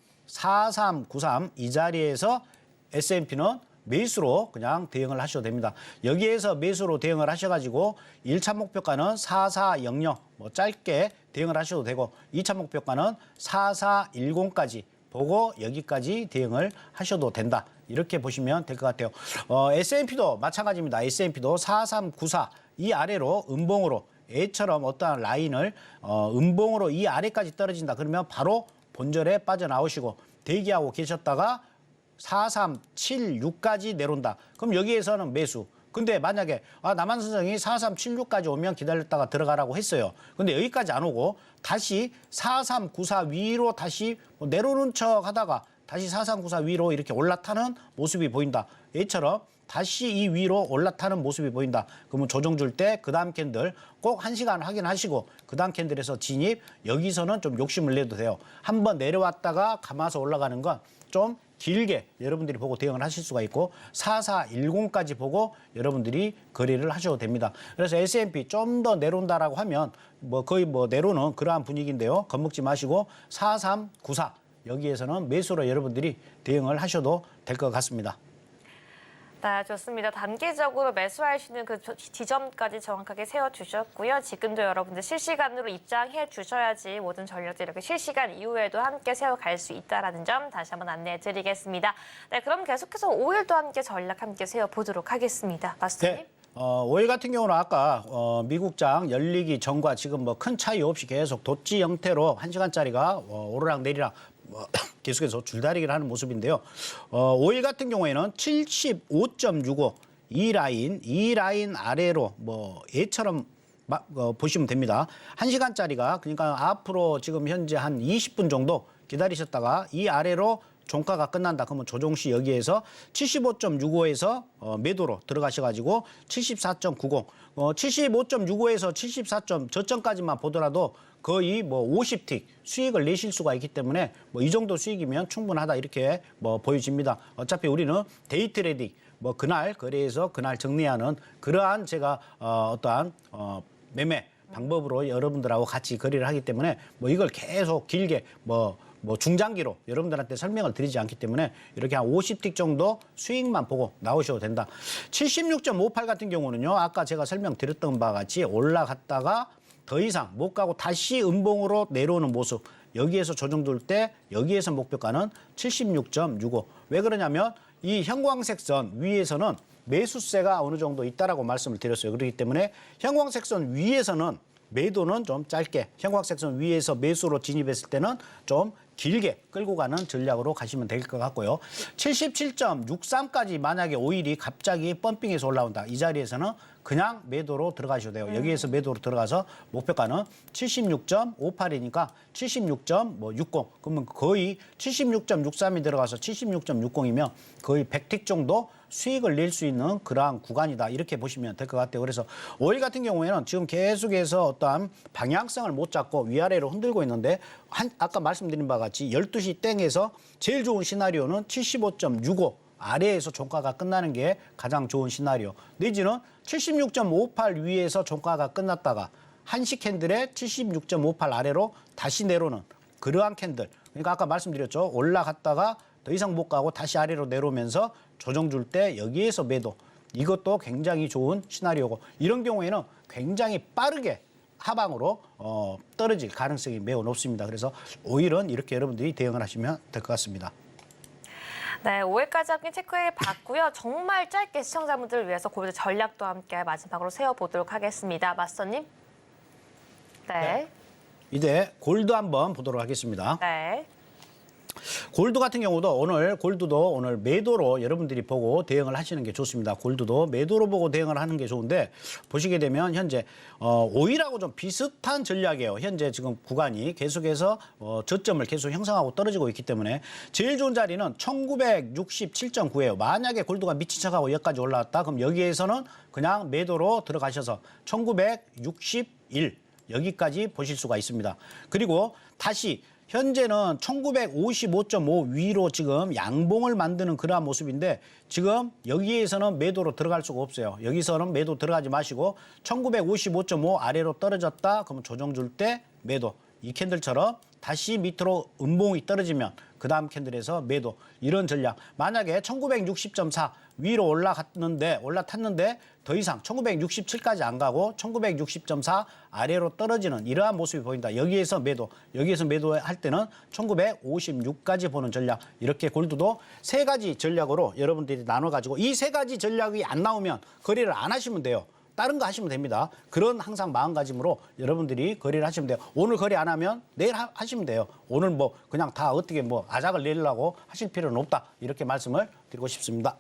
이 자리에서 S&P는 매수로 그냥 대응을 하셔도 됩니다. 여기에서 매수로 대응을 하셔가지고 1차 목표가는 4400 뭐 짧게 대응을 하셔도 되고 2차 목표가는 4410까지 보고 여기까지 대응을 하셔도 된다. 이렇게 보시면 될 것 같아요. S&P도 마찬가지입니다. S&P도 4394 이 아래로 음봉으로 A처럼 어떠한 라인을 음봉으로 이 아래까지 떨어진다. 그러면 바로 본절에 빠져나오시고 대기하고 계셨다가 4376까지 내려온다. 그럼 여기에서는 매수. 근데 만약에 남한 선생이 4376까지 오면 기다렸다가 들어가라고 했어요. 근데 여기까지 안 오고 다시 4394 위로 다시 내려오는 척 하다가 다시 4394 위로 이렇게 올라타는 모습이 보인다. 얘처럼 다시 이 위로 올라타는 모습이 보인다. 그러면 조정 줄 때 그 다음 캔들 꼭 1시간 확인하시고 그 다음 캔들에서 진입. 여기서는 좀 욕심을 내도 돼요. 한번 내려왔다가 감아서 올라가는 건 좀 길게 여러분들이 보고 대응을 하실 수가 있고 4410까지 보고 여러분들이 거래를 하셔도 됩니다. 그래서 S&P 좀 더 내려온다라고 하면 뭐 거의 뭐 내려오는 그러한 분위기인데요. 겁먹지 마시고 4394 여기에서는 매수로 여러분들이 대응을 하셔도 될 것 같습니다. 네, 좋습니다. 단기적으로 매수할 수 있는 그 지점까지 정확하게 세워주셨고요. 지금도 여러분들 실시간으로 입장해 주셔야지 모든 전략들 이렇게 실시간 이후에도 함께 세워갈 수 있다는 점 다시 한번 안내해 드리겠습니다. 네, 그럼 계속해서 5일도 함께 전략 함께 세워보도록 하겠습니다. 마스터님. 네. 5일 같은 경우는 아까 미국장 열리기 전과 지금 뭐 큰 차이 없이 계속 도치 형태로 1시간짜리가 오르락 내리락 계속해서 줄다리기를 하는 모습인데요. 5일 같은 경우에는 75.65 이 라인 아래로 뭐 얘처럼 보시면 됩니다. 1시간짜리가 그러니까 앞으로 지금 현재 한 20분 정도 기다리셨다가 이 아래로 종가가 끝난다. 그러면 조정시 여기에서 75.65에서 매도로 들어가셔가지고 74.90, 75.65에서 74. 저점까지만 보더라도 거의 뭐 50틱 수익을 내실 수가 있기 때문에 뭐 이 정도 수익이면 충분하다 이렇게 뭐 보여집니다. 어차피 우리는 데이 트레이딩 뭐 그날 거래해서 그날 정리하는 그러한 제가 어떠한 매매 방법으로 여러분들하고 같이 거래를 하기 때문에 뭐 이걸 계속 길게 뭐 뭐 중장기로 여러분들한테 설명을 드리지 않기 때문에 이렇게 한 50틱 정도 수익만 보고 나오셔도 된다. 76.58 같은 경우는요. 아까 제가 설명드렸던 바와 같이 올라갔다가 더 이상 못 가고 다시 음봉으로 내려오는 모습. 여기에서 조정될 때 여기에서 목표가는 76.65. 왜 그러냐면 이 형광색선 위에서는 매수세가 어느 정도 있다라고 말씀을 드렸어요. 그렇기 때문에 형광색선 위에서는 매도는 좀 짧게, 형광색선 위에서 매수로 진입했을 때는 좀 길게 끌고 가는 전략으로 가시면 될 것 같고요. 77.63까지 만약에 오일이 갑자기 펌핑해서 올라온다. 이 자리에서는 그냥 매도로 들어가셔도 돼요. 여기에서 매도로 들어가서 목표가는 76.58이니까 76.60. 그러면 거의 76.63이 들어가서 76.60이면 거의 100틱 정도 수익을 낼 수 있는 그러한 구간이다. 이렇게 보시면 될 것 같아요. 그래서 오일 같은 경우에는 지금 계속해서 어떠한 방향성을 못 잡고 위아래로 흔들고 있는데 아까 말씀드린 바와 같이 12시 땡에서 제일 좋은 시나리오는 75.65 아래에서 종가가 끝나는 게 가장 좋은 시나리오. 내지는 76.58 위에서 종가가 끝났다가 한시 캔들에 76.58 아래로 다시 내려오는 그러한 캔들. 그러니까 아까 말씀드렸죠. 올라갔다가 더 이상 못 가고 다시 아래로 내려오면서 조정 줄 때 여기에서 매도. 이것도 굉장히 좋은 시나리오고 이런 경우에는 굉장히 빠르게 하방으로 떨어질 가능성이 매우 높습니다. 그래서 오일은 이렇게 여러분들이 대응을 하시면 될 것 같습니다. 네, 5회까지 함께 체크해 봤고요. 정말 짧게 시청자분들을 위해서 골드 전략도 함께 마지막으로 세워보도록 하겠습니다. 마스터님. 네. 이제 골드 한번 보도록 하겠습니다. 네. 골드 같은 경우도 골드도 오늘 매도로 여러분들이 보고 대응을 하시는 게 좋습니다. 골드도 매도로 보고 대응을 하는 게 좋은데 보시게 되면 현재 오일하고 좀 비슷한 전략이에요. 현재 지금 구간이 계속해서 저점을 계속 형성하고 떨어지고 있기 때문에 제일 좋은 자리는 1967.9예요. 만약에 골드가 미친 척하고 여기까지 올라왔다 그럼 여기에서는 그냥 매도로 들어가셔서 1961 여기까지 보실 수가 있습니다. 그리고 다시 현재는 1955.5 위로 지금 양봉을 만드는 그러한 모습인데 지금 여기에서는 매도로 들어갈 수가 없어요. 여기서는 매도 들어가지 마시고 1955.5 아래로 떨어졌다 그러면 조정 줄 때 매도. 이 캔들처럼 다시 밑으로 음봉이 떨어지면 그 다음 캔들에서 매도. 이런 전략. 만약에 1960.4 위로 올라탔는데 더 이상 1967까지 안 가고 1960.4 아래로 떨어지는 이러한 모습이 보인다. 여기에서 매도할 때는 1956까지 보는 전략. 이렇게 골드도 세 가지 전략으로 여러분들이 나눠가지고 이 세 가지 전략이 안 나오면 거래를 안 하시면 돼요. 다른 거 하시면 됩니다. 그런 항상 마음가짐으로 여러분들이 거래를 하시면 돼요. 오늘 거래 안 하면 내일 하시면 돼요. 오늘 뭐 그냥 다 어떻게 뭐 아작을 내려고 하실 필요는 없다. 이렇게 말씀을 드리고 싶습니다.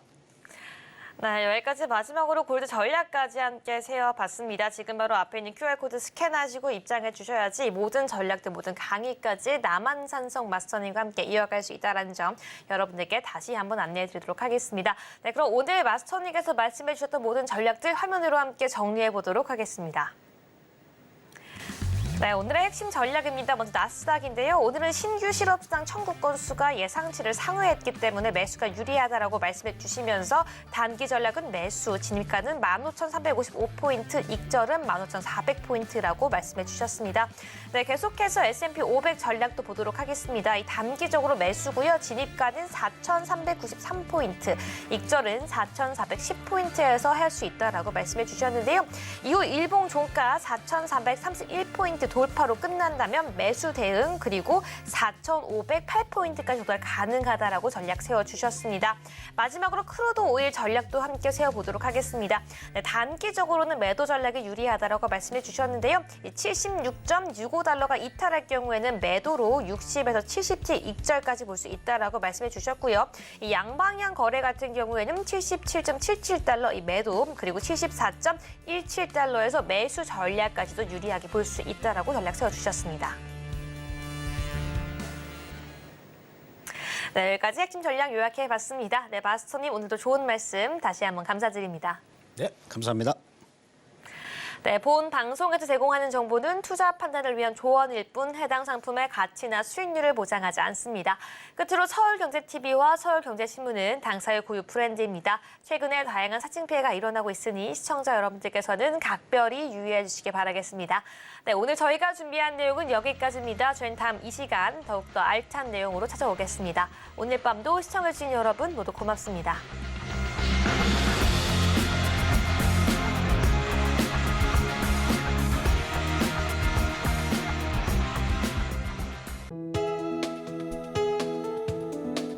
네, 여기까지 마지막으로 골드 전략까지 함께 세워봤습니다. 지금 바로 앞에 있는 QR코드 스캔하시고 입장해 주셔야지 모든 전략들, 모든 강의까지 남한산성 마스터님과 함께 이어갈 수 있다는 점 여러분들께 다시 한번 안내해 드리도록 하겠습니다. 네, 그럼 오늘 마스터님께서 말씀해 주셨던 모든 전략들 화면으로 함께 정리해 보도록 하겠습니다. 네, 오늘의 핵심 전략입니다. 먼저 나스닥인데요. 오늘은 신규 실업수당 청구 건수가 예상치를 상회했기 때문에 매수가 유리하다라고 말씀해 주시면서 단기 전략은 매수, 진입가는 15,355포인트, 익절은 15,400포인트라고 말씀해 주셨습니다. 네, 계속해서 S&P 500 전략도 보도록 하겠습니다. 이 단기적으로 매수고요. 진입가는 4,393포인트, 익절은 4,410포인트에서 할 수 있다라고 말씀해 주셨는데요. 이후 일봉 종가 4,431포인트 돌파로 끝난다면 매수 대응 그리고 4,508포인트까지 도달 가능하다라고 전략 세워주셨습니다. 마지막으로 크루드 오일 전략도 함께 세워보도록 하겠습니다. 네, 단기적으로는 매도 전략이 유리하다라고 말씀해 주셨는데요. 76.65달러가 이탈할 경우에는 매도로 60에서 70티 익절까지 볼 수 있다라고 말씀해 주셨고요. 이 양방향 거래 같은 경우에는 77.77달러 이 매도 그리고 74.17달러에서 매수 전략까지도 유리하게 볼 수 있다라고 전략 세워주셨습니다. 네, 여기까지 핵심 전략 요약해봤습니다. 네, 마스터님 오늘도 좋은 말씀 다시 한번 감사드립니다. 네, 감사합니다. 네, 본 방송에서 제공하는 정보는 투자 판단을 위한 조언일 뿐 해당 상품의 가치나 수익률을 보장하지 않습니다. 끝으로 서울경제TV와 서울경제신문은 당사의 고유 브랜드입니다. 최근에 다양한 사칭 피해가 일어나고 있으니 시청자 여러분들께서는 각별히 유의해 주시기 바라겠습니다. 네, 오늘 저희가 준비한 내용은 여기까지입니다. 저희는 다음 이 시간 더욱더 알찬 내용으로 찾아오겠습니다. 오늘 밤도 시청해주신 여러분 모두 고맙습니다.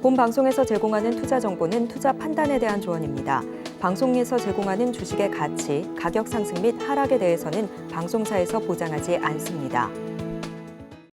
본 방송에서 제공하는 투자 정보는 투자 판단에 대한 조언입니다. 방송에서 제공하는 주식의 가치, 가격 상승 및 하락에 대해서는 방송사에서 보장하지 않습니다.